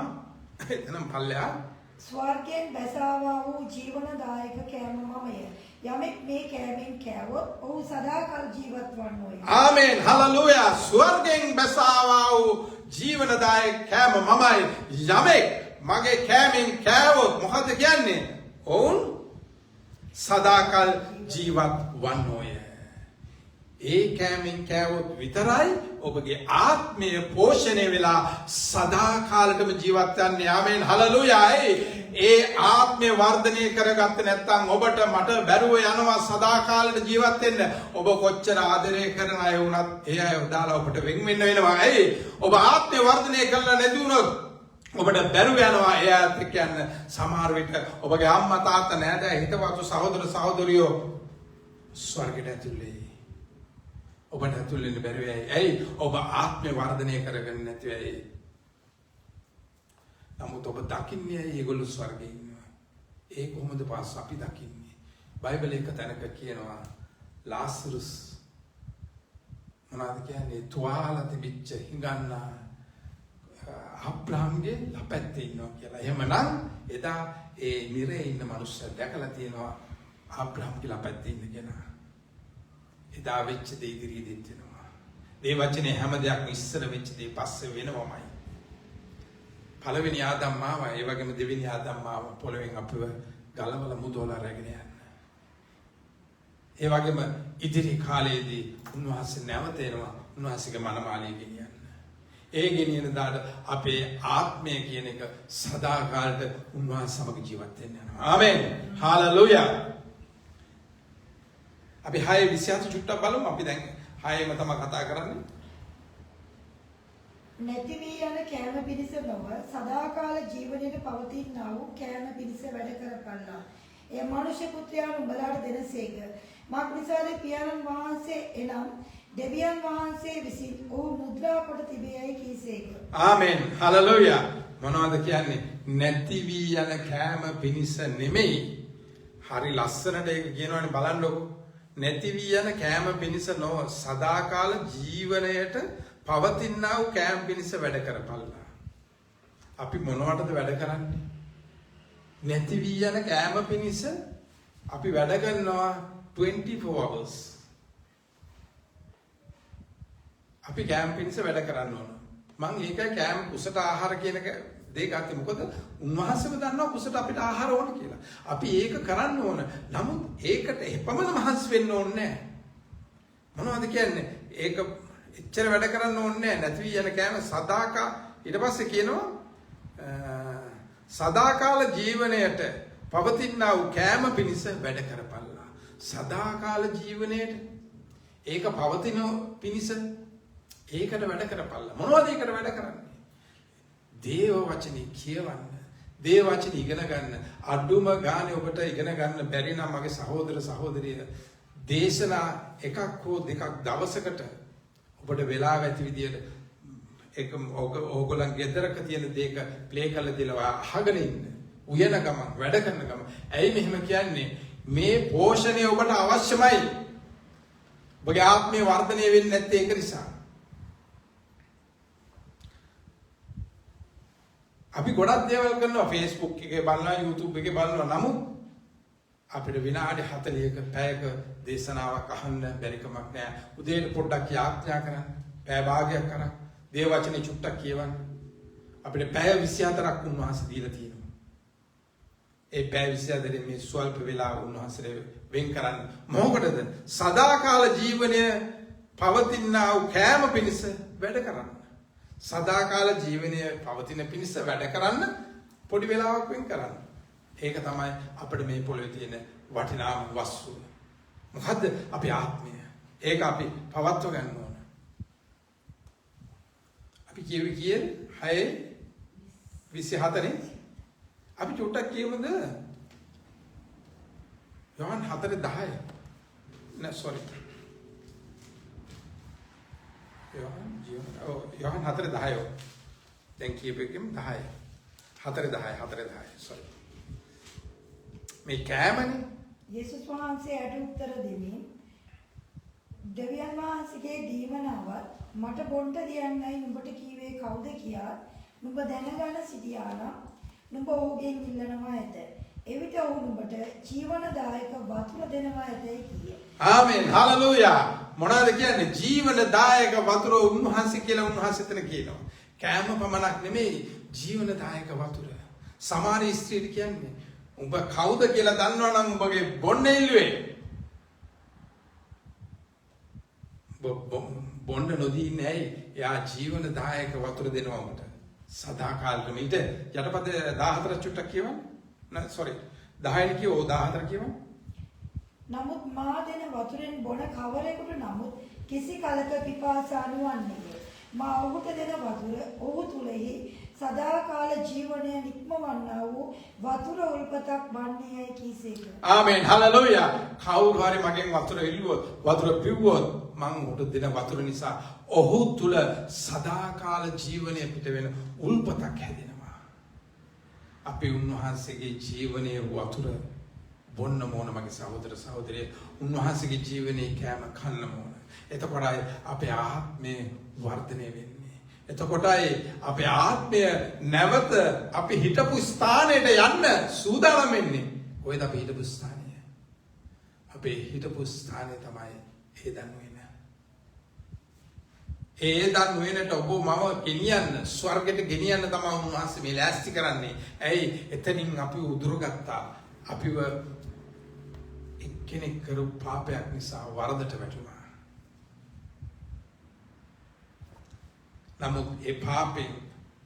එතනම් පල්ලෙහා ස්වර්ගයෙන් බැසාවා වූ ජීවනදායක කෑම මමය. යමෙක් මේ කෑමෙන් කෑවොත් ඔහු සදාකල් ජීවත් වන්නෝය. ආමෙන් හලෙලූයා. ස්වර්ගයෙන් බැසාවා වූ ජීවනදායක කෑම මමයි. යමෙක් මගේ කෑමෙන් කෑවොත් මොකද කියන්නේ? ඔවුන් සදාකල් ජීවත් වන්නෝය. ඒ කෑමෙන් කෑවොත් විතරයි ඔබගේ ආත්මය පෝෂණය වෙලා සදාකාලටම ජීවත් වෙන්නේ. ආමෙන් හලෙලූයා. ඒ ආත්මය වර්ධනය කරගත්තේ නැත්නම් ඔබට මට බැරුව යනවා සදාකාලට ජීවත් වෙන්න. ඔබ කොච්චර ආදරය කරන අය වුණත් ඒ අය දාලා ඔබට වෙන් වෙන්න වෙනවා. ඔබ ආත්මය වර්ධනය කරලා නැති වුණොත් ඔබට බැරුව යනවා ඒ අයත් එක්ක යන්න. සමහර විට ඔබගේ අම්මා තාත්තා නෑදෑ හිතවතු සහෝදර සහෝදරියෝ ස්වර්ගයට ඇතුල් වෙයි. ඔබට ඇතුල් වෙන්න බැරි වෙයි. ඇයි? ඔබ ආත්මය වර්ධනය කරගන්න නැති වෙයි. නමුත් ඔබ දකින්නේ ඒගොල්ලෝ ස්වර්ගයේ ඉන්නවා. ඒ කොහොමද පාස් අපි දකින්නේ? බයිබලයේ එක තැනක කියනවා ලාසරුස් මොනවද කියන්නේ? තුවාල තිබිච්ච හිඟන්නා අබ්‍රාම්ගේ ලපැත්තේ ඉන්නවා කියලා. එහෙමනම් එදා ඒ නිරේ ඉන්න මිනිස්සු දැකලා තියෙනවා අබ්‍රාම්ගේ ලපැත්තේ ඉන්න කෙනා. එදා වෙච්ච දේ ඉදිරියේදීත් වෙනවා. මේ වචනේ හැම දෙයක්ම ඉස්සර වෙච්ච දේ පස්සේ වෙනවමයි. පළවෙනි ආදම් ආවා, ඒ වගේම දෙවෙනි ආදම් ආවා පොළවෙන් අපිව ගලවලා මුදවලා රැගෙන යන්න. ඒ වගේම ඉදිරි කාලයේදී උන්වහන්සේ නැවත එනවා උන්වහන්සේගේ මනමාලිය ගෙනියන්න. ඒ ගෙනියන දාට අපේ ආත්මය කියන එක සදාකාලට උන්වහන්සේ සමග ජීවත් වෙන්න යනවා. ආමෙන්. හාලෙලූයා. අපි 6:27 චුට්ටක් බලමු. අපි දැන් 6ෙම තමයි කතා කරන්නේ. නැති වී යන කෑම පිණිස නොව සදාකාල ජීවනයේ පවතිනා වූ කෑම පිණිස වැඩ කරපල්ලා. එය මනුෂ්‍ය පුත්‍රයාන් උඹලාට දෙනසේක. මක් නිසාද පියාණන් වහන්සේ එනම් දෙවියන් වහන්සේ විසින් ඔහු මුද්‍රා කොට තිබේයි කීසේක. ආමෙන්. හලෙලූයා. මොනවද කියන්නේ? නැති වී යන කෑම පිණිස නෙමෙයි. හරි ලස්සනට ඒක කියනවනේ බලන්නකො. නැති වී යන කෑම පිණිස නොව සදාකාල ජීවනයට පවතිනා වූ කෑම පිණිස වැඩ කරපල්ලා. අපි මොනවටද වැඩ කරන්නේ? නැති වී යන කෑම පිණිස අපි වැඩ කරනවා 24 hours. අපි කෑම පිණිස වැඩ කරන්න ඕන. මං ඒකයි කෑම කුසට ආහාර කියන දේ ගත්තේ. මොකද උන්වහන්සේම දන්නවා කුසට අපිට ආහාර ඕන කියලා. අපි ඒක කරන්න ඕන. නමුත් ඒකට එපමණ මහන්සි වෙන්න ඕනේ නැහැ. මොනවද කියන්නේ? ඒක එච්චර වැඩ කරන්න ඕනේ නැති වී යන කෑම සදාකා ඊට පස්සේ කියනවා සදාකාල ජීවනයට පවතිනා වූ කෑම පිණිස වැඩ කරපල්ලා. සදාකාල ජීවනයට ඒක පවතින පිණිස ඒකට වැඩ කරපල්ලා. මොනවද ඒකට වැඩ කරන්නේ? දේව වචනේ කියවන්න. දේව වචනේ ඉගෙන ගන්න. අඩුම ගානේ ඔබට ඉගෙන ගන්න බැරි නම් මගේ සහෝදර සහෝදරිය දේශනා එකක් හෝ දෙකක් දවසකට ඔබට වෙලාව ඇති විදියට ඒක ඕගොල්ලන් ගෙදරක තියෙන දේක ප්ලේ කරලා දීලා අහගෙන ඉන්න. උයන ගමන් වැඩ කරන ගමන්. ඇයි මෙහෙම කියන්නේ? මේ පෝෂණය ඔබට අවශ්‍යමයි. ඔබගේ ආත්මීය වර්ධනය වෙන්නේ නැත්තේ ඒක නිසා. අපි ගොඩක් දේවල් කරනවා Facebook එකේ බලනවා YouTube එකේ බලනවා නමුත් අපිට විනාඩි 40ක පැයක දේශනාවක් අහන්න බැරි කමක් නැහැ. උදේට පොඩ්ඩක් යාත්‍රා කරන්න. පැය භාගයක් කරන්න. දේව වචනේ චුට්ටක් කියවන්න. අපිට පැය 24ක් උන්වහන්සේ දීලා තියෙනවා. ඒ පැය 24 මේ ස්වල්ප වේලාව උන්වහන්සේ වෙන් කරන්න. මොකටද? සදාකාල ජීවනය පවතිනා වූ කෑම පිණිස වැඩ කරන්න. සදාකාල ජීවනය පවතින පිණිස වැඩ කරන්න පොඩි වෙලාවක් වෙන් කරන්න. ඒක තමයි අපිට මේ පොළවේ තියෙන වටිනාම වස්තුව. මොකද්ද? අපේ ආත්මය. ඒක අපි පවත්ව ගන්න ඕන. අපි කියේ 6:24 අපි චුට්ටක් කියමුද? යෝහන් 4:10. නෑ sorry. යෝහන් 4:10. දැන් කියපෙකම 10. 4:10 sorry. මේ කෑමනේ යේසුස් වහන්සේ ඇට උත්තර දෙමින් දෙවියන් වහන්සේගේ දීමනාවත් මට බොන්ට දියන්නයි නුඹට කීවේ කවුද කියා නුඹ දැනගන්න සිටියානම් නුඹ ඔහුගෙන් ඉල්ලනවා ඇත. එවිට ඔහු නුඹට ජීවනදායක වතුර දෙනවා ඇතයි කියේ. ආමෙන් හලෙලූයා. මොනවද කියන්නේ? ජීවනදායක වතුර උන්වහන්සේ කියලා උන්වහන්සේ එතන කියනවා. කෑම පමණක් නෙමෙයි ජීවනදායක වතුර. සමාරි ස්ත්‍රියට කියන්නේ උඹ කවුද කියලා දන්නවනම් උඹගේ බොන්න ඉල්ලුවේ. බොන්න නොදී ඉන්නේ ඇයි? එයා ජීවනදායක වතුර දෙනවා උඹට. සදාකාලෙම ඊට යටපද 14 චුට්ටක් කියවන්න. නෑ sorry 10 කියෝ 14 කියවන්න. නමුත් මා දෙන වතුරෙන් බොන කවරෙකුට නමුත් කිසි කලක පිපාසා නොවන්නේය. මා ඔහුට දෙන වතුර ඔහු තුලෙහි සදාකාල ජීවනය නික්මවන්නා වූ වතුර උල්පතක් වන්නේයයි කීසේක. ආමෙන් හලෙලූයා. කවුරු හරි මගෙන් වතුර ඉල්ලුවොත් වතුර පිව්වොත් මං උට දෙන වතුර නිසා ඔහු තුල සදාකාල ජීවනය පිට වෙන උල්පතක් හැදෙනවා. අපි උන්වහන්සේගේ ජීවනයේ වතුර බොන්න ඕන මගේ සහෝදර සහෝදරිය. උන්වහන්සේගේ ජීවනයේ කෑම කන්න ඕන. එතකොටයි අපේ ආත්මය වර්ධනය වෙන්නේ. එතකොටයි අපේ ආත්මය නැවත අපි හිටපු ස්ථානයට යන්න සූදානම් වෙන්නේ. කොහෙද අපි හිටපු ස්ථානය? අපේ හිටපු ස්ථානය තමයි ඒදන් වෙන. ඒදන් වෙනට ඔබ මම ගෙනියන්න ස්වර්ගයට ගෙනියන්න තමයි උන්වහන්සේ මේ ලෑස්ති කරන්නේ. ඇයි? එතනින් අපි උදුරගත්තා. අපිව එක්කෙනෙක් කරපු පාපයක් නිසා වරදට වැටුණා. නමුත් ඒ පාපෙන්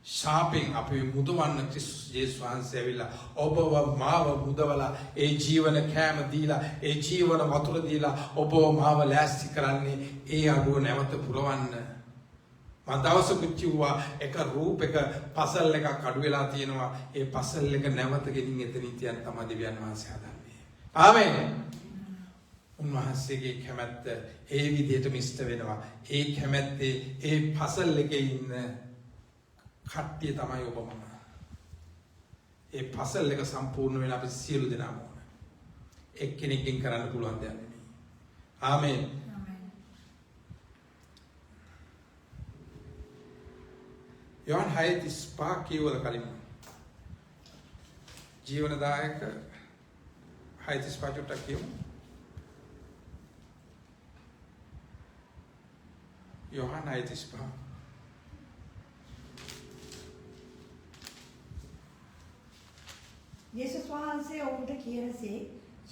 ශාපෙන් අපි මුදවන්න ක්‍රිස්තුස් යේසුස් වහන්සේ ඇවිල්ලා ඔබව මාව මුදවලා ඒ ජීවන කෑම දීලා ඒ ජීවන වතුර දීලා ඔබව මාව ලෑස්ති කරන්නේ ඒ අඩුව නැවත පුරවන්න. මම දවසකුත් කිව්වා එක රූපයක පසල් එකක් අඩු වෙලා තියෙනවා. ඒ පසල් එක නැවත ගෙනින් එතනින් තියන්න තමයි දෙවියන් වහන්සේ හදන්නේ. ආමේන්. උන්වහන්සේගේ කැමැත්ත ඒ විදිහටම ඉෂ්ට වෙනවා. ඒ කැමැත්තේ ඒ පසල් එකේ ඉන්න කට්ටිය තමයි ඔබ මම. ඒ පසල් එක සම්පූර්ණ වෙලා අපි සියලු දෙනාම ඕන. එක්කෙනෙක්ගෙන් කරන්න පුළුවන් දෙයක් නෙමෙයි. ආමේන්. යෝහන් 6:35 කියවල කලින් ජීවනදායක 6:35 චුට්ටක් කියමු. යෝහන් 6:35 යේසුස් වහන්සේ ඔවුන්ට කියනසේ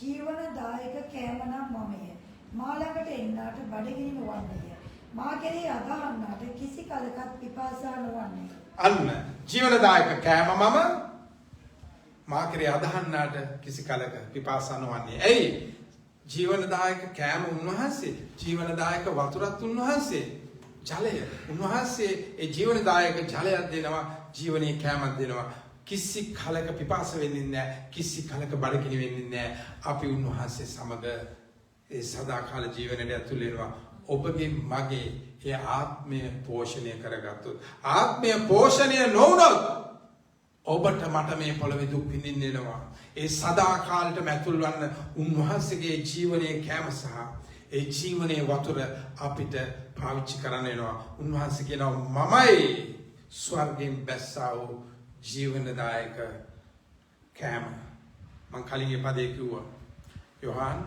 ජීවනදායක කෑම නම් මමය. මා ළඟට එන්නාට බඩගිනි නොවන්නේය. මා කෙරෙහි අදහන්නාට කිසි කලකත් පිපාසා නොවන්නේය. අන්න ජීවනදායක කෑම මම මා කෙරෙහි අදහන්නාට කිසි කලක පිපාසා නොවන්නේ. ඇයි? ජීවනදායක කෑම උන්වහන්සේ, ජීවනදායක වතුරත් උන්වහන්සේ, ජලය උන්වහන්සේ ඒ ජීවනදායක ජලයක් දෙනවා, ජීවනයේ කෑමක් දෙනවා. කිසි කලක පිපාස වෙන්නේ නැහැ, කිසි කලක බඩගිනි වෙන්නේ නැහැ. අපි උන්වහන්සේ සමග ඒ සදාකාල ජීවනයට ඇතුල් වෙනවා. ඔබගේ මගේ ඒ ආත්මය පෝෂණය කරගත්තොත්, ආත්මය පෝෂණය නොවුනොත් ඔබට මට මේ පොළවේ දුක් විඳින්න වෙනවා. ඒ සදාකාලටම ඇතුල් වන්න උන්වහන්සේගේ ජීවනයේ කෑම සහ ඒ ජීවනයේ වතුර අපිට පාවිච්චි කරන්න වෙනවා. උන්වහන්සේ කියනවා මමයි ස්වර්ගයෙන් බැස්සා වූ ජීවනදායක කෑම. මං කලින් ඒ පදේ කිව්වා. යෝහන්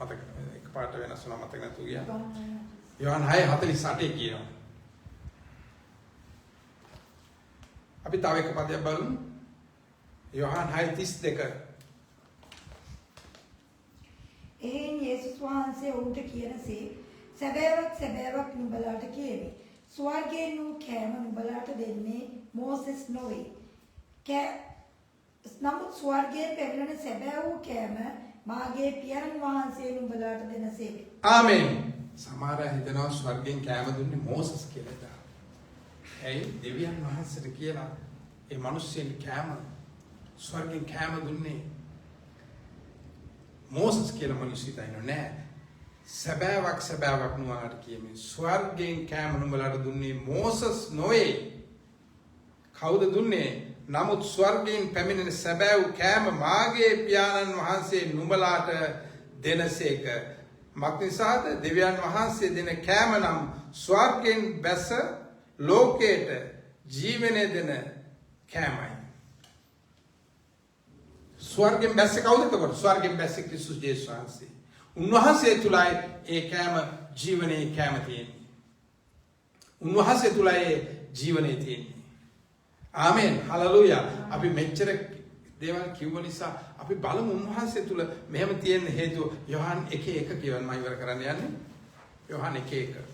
මතක එකපාරට වෙනස් වුණා, මතක නැතුව ගියා. යෝහන් 6:48 කියනවා. අපි තව එක පදයක් බලමු. යෝහන් 6:32. එහෙන් යේසුස් වහන්සේ ඔවුන්ට කියනසේ සැබෑවක් නුඹලාට කියමි. ස්වර්ගයෙන් වූ කෑම නුඹලාට දෙන්නේ මෝසෙස් නොවේ. නමුත් ස්වර්ගයෙන් පැමිණෙන සැබෑ වූ කෑම මාගේ පියාණන් වහන්සේ නුඹලාට දෙනසේක. ආමෙන්. සමහර අය හිතනවා ස්වර්ගයෙන් කෑම දුන්නේ මෝසස් කියලා. ඇයි? දෙවියන් වහන්සේට කියලා ඒ මිනිස්සුන් කෑම ස්වර්ගයෙන් කෑම දුන්නේ මෝසස් කියලා මිනිස්සු හිතන්නේ නෑ. සැබෑවක් නුඹලාට කියමි. ස්වර්ගයෙන් කෑම නුඹලාට දුන්නේ මෝසස් නොවේ. කවුද දුන්නේ? නමුත් ස්වර්ගයෙන් පැමිණෙන සැබෑ වූ කෑම මාගේ පියාණන් වහන්සේ නුඹලාට දෙනසේක. මක්නිසාද? දෙවියන් වහන්සේ දෙන කෑම නම් ස්වර්ගයෙන් බැස ලෝකයට ජීවනය දෙන කෑමයි. ස්වර්ගයෙන් බැස්සේ කවුද එතකොට? ස්වර්ගයෙන් බැස්සේ ක්‍රිස්තුස් යේසුස් වහන්සේ. උන්වහන්සේ තුලයි ඒ කෑම ජීවනයේ කෑම තියෙන්නේ. උන්වහන්සේ තුලයි ජීවනයේ තියෙන්නේ. ආමෙන්. හලෙලූයා. අපි මෙච්චර දේවල් කිව්ව නිසා අපි බලමු උන්වහන්සේ තුල මෙහෙම තියෙන හේතුව. යෝහන් 1:1 කියවන්න මම ඉවර කරන්න යන්නේ. යෝහන් 1:1.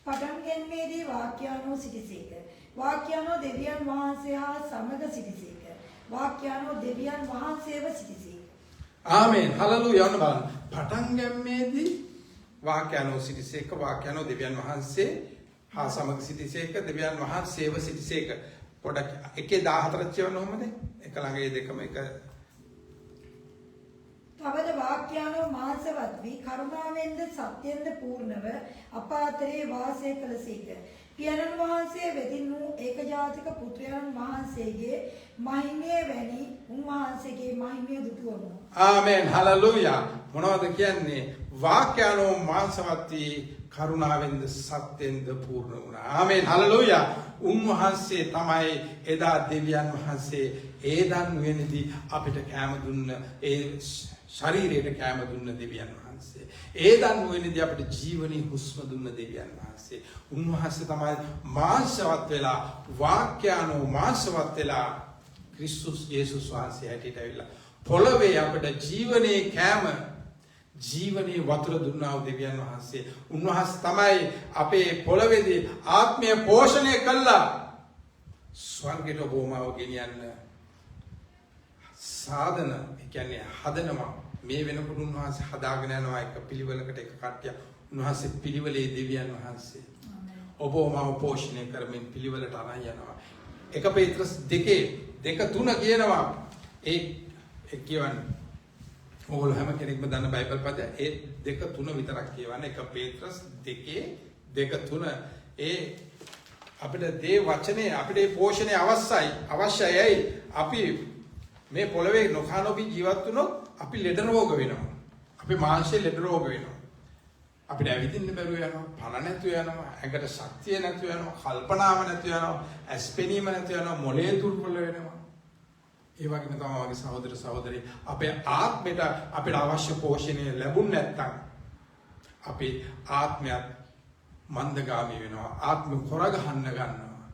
පටන් ගැනීමේදී වාක්‍යානෝ සිටිසේක. වාක්‍යානෝ දෙවියන් වහන්සේ හා සමග සිටිසේක. වාක්‍යානෝ දෙවියන් වහන්සේව සිටිසේක. ආමෙන්. හලෙලූයා. යන්න බලන්න. පටන් ගැනීමේදී වාක්‍යානෝ සිටිසේක. වාක්‍යානෝ දෙවියන් වහන්සේ හා සමග සිටිසේක. දෙවියන් වහන්සේව සිටිසේක. පොඩක් 1:14 කියවන්න ඕමද? එක ළඟ ඒ දෙකම එක. තවද වාක්‍යානෝ මාංශවත් වී කරුණාවෙන්ද සත්‍යෙන්ද පූර්ණව අප අතරේ වාසය කළසේක. පියාණන් වහන්සේ වෙතින් වූ ඒකජාතික පුත්‍රයන් වහන්සේගේ මහිමය වැනි උන්වහන්සේගේ මහිමය දුටුවමු. ආමෙන්. හලෙලූයා. මොනවද කියන්නේ? වාක්‍යානෝ මාංශවත් වී කරුණාවෙන්ද සත්‍යෙන්ද පූර්ණ වුණා. ආමෙන්. හලෙලූයා. උන්වහන්සේ තමයි එදා දෙවියන් වහන්සේ ඒදන් වෙනදී අපිට කෑම දුන්න, ඒ ශරීරයට කෑම දුන්න දෙවියන් වහන්සේ. ඒදන් වෙනදී අපිට ජීවනයේ හුස්ම දුන්න දෙවියන් වහන්සේ. උන්වහන්සේ තමයි මාංශවත් වෙලා, වාක්‍යානෝ මාංශවත් වෙලා ක්‍රිස්තුස් යේසුස් වහන්සේ හැටියට ඇවිල්ලා පොළවේ අපිට ජීවනයේ කෑම, ජීවනයේ වතුර දුන්නා වූ දෙවියන් වහන්සේ. උන්වහන්සේ තමයි අපේ පොළවේදී ආත්මය පෝෂණය කළා ස්වර්ගයට බොමාව ගෙනියන්න සාධන, ඒ කියන්නේ හදනවා. මේ වෙනකොට උන්වහන්සේ හදාගෙන යනවා එක පිළිවෙලකට එක කට්ටිය. උන්වහන්සේ පිළිවෙලේ දෙවියන් වහන්සේ ඔබවම පෝෂණය කරමින් පිළිවෙලට අරන් යනවා. 1 පේත්‍රස් 2:3 කියනවා. ඒ කියවන්නේ ඕගොල්ලෝ හැම කෙනෙක්ම දන්න බයිබල් පද ඒ 2:3 විතරක් කියවන්න. 1 පේත්‍රස් 2:3 ඒ අපිට දේ වචනේ අපිට පෝෂණය අවශ්‍යයි. අපි මේ පොළවේ නොකනොබි ජීවත් වුණොත් අපි ලෙඩ රෝග වෙනවා. අපේ මාංශයේ ලෙඩ රෝග වෙනවා. අපිට ඇවිදින්න බැරුව යනවා, පණ නැතුව යනවා, ඇඟට ශක්තිය නැතුව යනවා, කල්පනාව නැතුව යනවා, ඇස්පෙනීම නැතුව යනවා, මොළේ දුර්වල වෙනවා. ඒ වගේම තමයි වගේ සහෝදර සහෝදරි අපේ ආත්මයට අපිට අවශ්‍ය පෝෂණය ලැබුණ නැත්නම් අපේ ආත්මයත් මන්දගාමී වෙනවා. ආත්ම කොර ගහන්න ගන්නවා.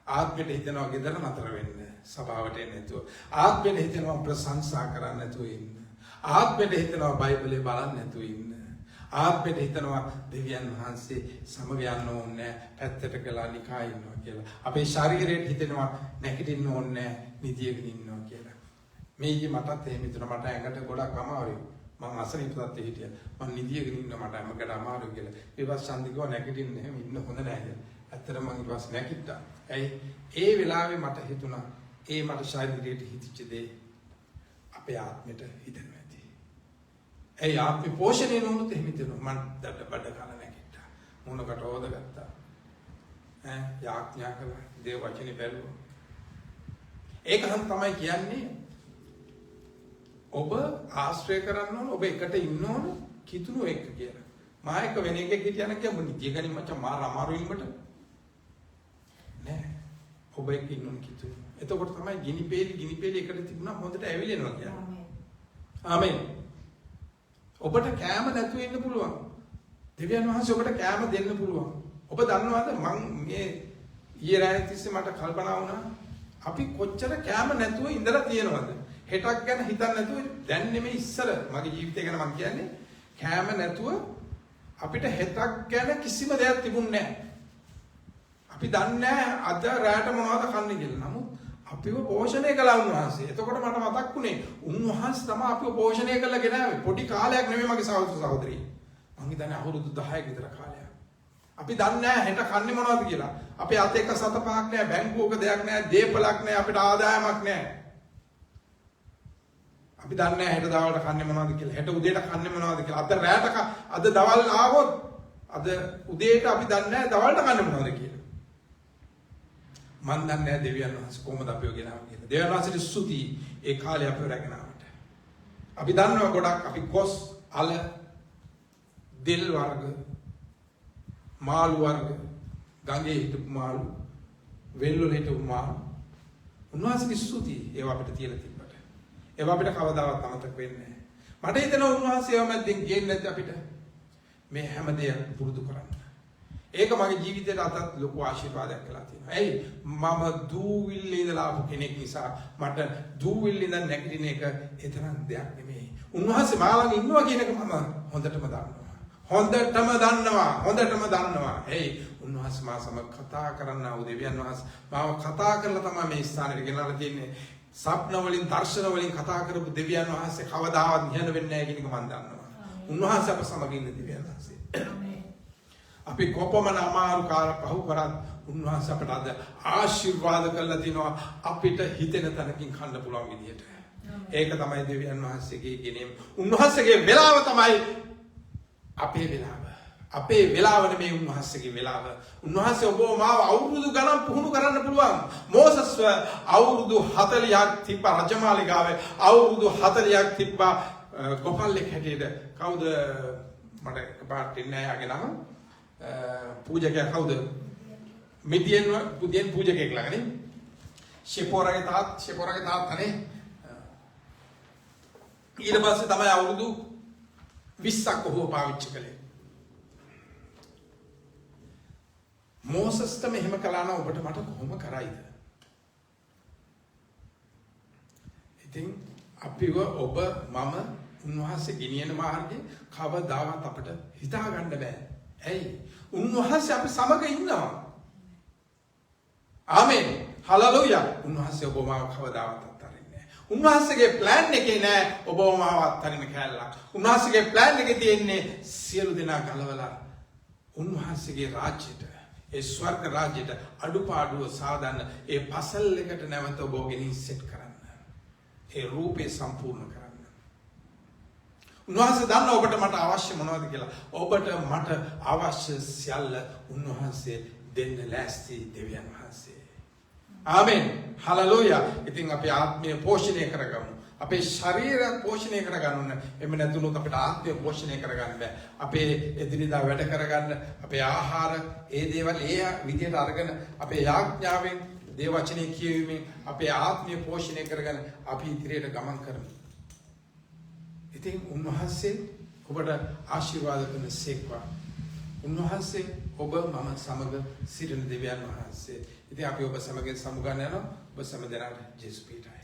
ආත්මයට හිතනවා ගෙදර නතර වෙන්න, සභාවට එන්නේ නැතුව. ආත්මෙට හිතෙනවා ප්‍රශංසා කරන්න නැතුව ඉන්න. ආත්මෙට හිතෙනවා බයිබලේ බලන්න නැතුව ඉන්න. ආත්මෙට හිතනවා දෙවියන් වහන්සේ සමග යන්න ඕනේ පැත්තට ගලා නිකා ඉන්නවා කියලා. අපේ ශරීරයට හිතෙනවා නැගිටින්න ඕනේ නිදියගෙන ඉන්නවා කියලා. මේකේ මටත් එහෙම හිතුණා. මට ඇඟට ගොඩක් අමාරුයි. මම අසනීපවත් හිටියා. මම නිදියගෙන ඉන්න මට ඇඟට අමාරුයි කියලා. ඊට පස්සේ ශාන්තිකව නැගිටින්න එහෙම ඉන්න හොඳ නැහැ කියලා. ඇත්තටම මම ඊට පස්සේ නැගිට්ටා. ඒ වෙලාවේ මට හිතුණා ඒ මට ශරීරයට හිතිච්ච දේ අපේ ආත්මෙට හිතෙනවා. ඒ ආත්ම පෝෂණය නොවුනොත් එහෙම හිතෙනවා. මම බඩ කාලා නැගිට්ටා. මොනකට හොදගත්තා. යාඥා කළා. දේව වචනේ බැලුවා. ඒකනම් තමයි කියන්නේ ඔබ ආශ්‍රය කරන්න ඕන ඔබ එකට ඉන්න ඕන කිතුණු එක්ක කියලා. මා එක වෙන එකෙක් හිටියන කියමු නිදිගනි මචං මාර අමාරුයි මට. නෑ. ඔබ එක්ක ඉන්න ඕන කිතුණු. එතකොට තමයි ගිනිපේලි එකට තිබුණා හොඳට ඇවිලෙනවා කියන්නේ. ආමෙන්. ඔබට කෑම නැතුව ඉන්න පුළුවන්. දෙවියන් වහන්සේ ඔබට කෑම දෙන්න පුළුවන්. ඔබ දන්නවද මං මේ ඊයේ රාත්‍රී තිස්සේ මට කල්පනා වුණා අපි කොච්චර කෑම නැතුව ඉඳලා තියෙනවද? හෙටක් ගැන හිතන්නේ නැතුව දැන් නෙමෙයි ඉස්සර මගේ ජීවිතය ගැන මම කියන්නේ කෑම නැතුව අපිට හෙටක් ගැන කිසිම දෙයක් තිබුණේ නැහැ. අපි දන්නේ නැහැ අද රාට මොනවද කන්නේ කියලා. නමුත් අපිව පෝෂණය කළා උන්වහන්සේ. එතකොට මට මතක් වුණේ උන්වහන්සේ තමයි අපිව පෝෂණය කරලා ගෙනාවේ. පොඩි කාලයක් නෙමෙයි මගේ සහෝදර සහෝදරී. මං හිතන්නේ අවුරුදු 10ක විතර කාලයක්. අපි දන්නේ නැහැ හෙට කන්නේ මොනවද කියලා. අපේ අත එක සත පහක් නැහැ, බැංකුවක දෙයක් නැහැ, දීපලක් නැහැ, අපිට ආදායමක් නැහැ. අපි දන්නේ නැහැ හෙට දවල්ට කන්නේ මොනවද කියලා. හෙට උදේට කන්නේ මොනවද කියලා. අද රැට අද දවල් ආවොත් අද උදේට අපි දන්නේ නැහැ දවල්ට කන්නේ මොනවද කියලා. මන් දන්නේ නැහැ දෙවියන් වහන්සේ කොහොමද අපිව ගෙනාවේ කියලා. දෙවියන් වහන්සේට ස්තුතියි ඒ කාලේ අපිව රැගෙන ආවට. අපි දන්නවා ගොඩක් අපි කොස්, අල, දෙල් වර්ග, මාළු වර්ග, ගඟේ හිටපු මාළු, වෙල්වල හිටපු මාළු. උන්වහන්සේගේ ස්තුතියි ඒව අපිට තියලා තිබ්බට. ඒව අපිට කවදාවත් අමතක වෙන්නේ නැහැ. මට හිතෙනවා උන්වහන්සේ ඒව මැද්දෙන් ගියේ නැද්ද අපිට මේ හැම දෙයක් පුරුදු කරන්න. ඒක මගේ ජීවිතේට අතත් ලොකු ආශිර්වාදයක් වෙලා තියෙනවා. ඇයි? මම දූවිල්ලේ ඉඳලා ආපු කෙනෙක් නිසා මට දූවිල්ලේ ඉඳන් නැගිටින එක ඒ තරම් දෙයක් නෙමෙයි. උන්වහන්සේ මාළඟ ඉන්නවා කියන එක මම හොඳටම දන්නවා. ඇයි? උන්වහන්සේ මා සමග කතා කරන්න ආව දෙවියන් වහන්සේ මාව කතා කරලා තමයි මේ ස්ථානෙට ගෙනල්ලා තියෙන්නේ. සප්න වලින් දර්ශන වලින් කතා කරපු දෙවියන් වහන්සේ කවදාවත් නිහඬ වෙන්නේ නැහැ කියන එක මම දන්නවා. උන්වහන්සේ අප සමග ඉන්න දෙවියන් වහන්සේ. අපි කොපමණ අමාරු කාල පහු කරත් උන්වහන්සේ අපට අද ආශිර්වාද කරලා තිනවා අපිට හිතෙන තැනකින් කන්න පුළුවන් විදියට. ඒක තමයි දෙවියන් වහන්සේගේ ගෙනීම. උන්වහන්සේගේ වෙලාව තමයි අපේ වෙලාව. අපේ වෙලාව නෙමෙයි උන්වහන්සේගේ වෙලාව. උන්වහන්සේ ඔබ මාව අවුරුදු ගණන් පුහුණු කරන්න පුළුවන්. මෝසස්ව අවුරුදු 40ක් තිබ්බා රජමාලිගාවේ. අවුරුදු 40ක් තිබ්බා ගොපල්ලෙක් හැටියට. කවුද මට එකපාරට ඉන්නේ යාගේ නම? පූජකයා කවුද? මිදියන් පූජකයෙක් ළඟනේ. ෂෙපෝරගේ තාත්තනේ. ඊට පස්සේ තමයි අවුරුදු 20ක් ඔහුව පාවිච්චි කළේ. මෝසස්ට මෙහෙම කළා නම් ඔබට මට කොහොම කරයිද? ඉතින් අපිව ඔබ මම උන්වහන්සේ ගෙනියන මාර්ගේ කවදාවත් අපට හිතා ගන්න බෑ. ඇයි? උන්වහන්සේ අපි සමග ඉන්නවා. ආමෙන්. හලෙලූයා. උන්වහන්සේ ඔබ මාව කවදාවත් අත්හරින්නේ නැහැ. උන්වහන්සේගේ ප්ලෑන් එකේ නෑ ඔබ මාව අත්හරින්න කැලලක්. උන්වහන්සේගේ ප්ලෑන් එකේ තියෙන්නේ සියලු දෙනා ගලවලා උන්වහන්සේගේ රාජ්‍යයට, ඒ ස්වර්ග රාජ්‍යයට අඩුපාඩුව සාදන්න, ඒ පසල් එකට නැවත ඔබ ගෙනින් සෙට් කරන්න. ඒ රූපේ සම්පූර්ණ කරන්න. උන්වහන්සේ දන්න ඔබට මට අවශ්‍ය මොනවද කියලා. ඔබට මට අවශ්‍ය සියල්ල උන්වහන්සේ දෙන්න ලෑස්ති දෙවියන් වහන්සේ. ආමෙන්. හලෙලූයා. ඉතින් අපි ආත්මය පෝෂණය කරගමු. අපේ ශරීරය පෝෂණය කරගන්න. එමෙ නැතුනොත් අපිට ආත්මය පෝෂණය කරගන්න බෑ. අපේ එදිනෙදා වැඩ කරගන්න, අපේ ආහාර, ඒ දේවල් ඒ විදිහට අරගෙන අපේ යාඥාවෙන්, දේව වචනේ කියවීමෙන් අපේ ආත්මය පෝෂණය කරගෙන අපි ඉදිරියට ගමන් කරමු. ඉතින් උන්වහන්සේ ඔබට ආශිර්වාද කරන සේක්වා. උන්වහන්සේ ඔබ මම සමග සිටින දෙවියන් වහන්සේ. ඉතින් අපි ඔබ සමග සමුගන්න යනවා. ඔබ සෑම දෙනාට ජේසුස් පිටයි.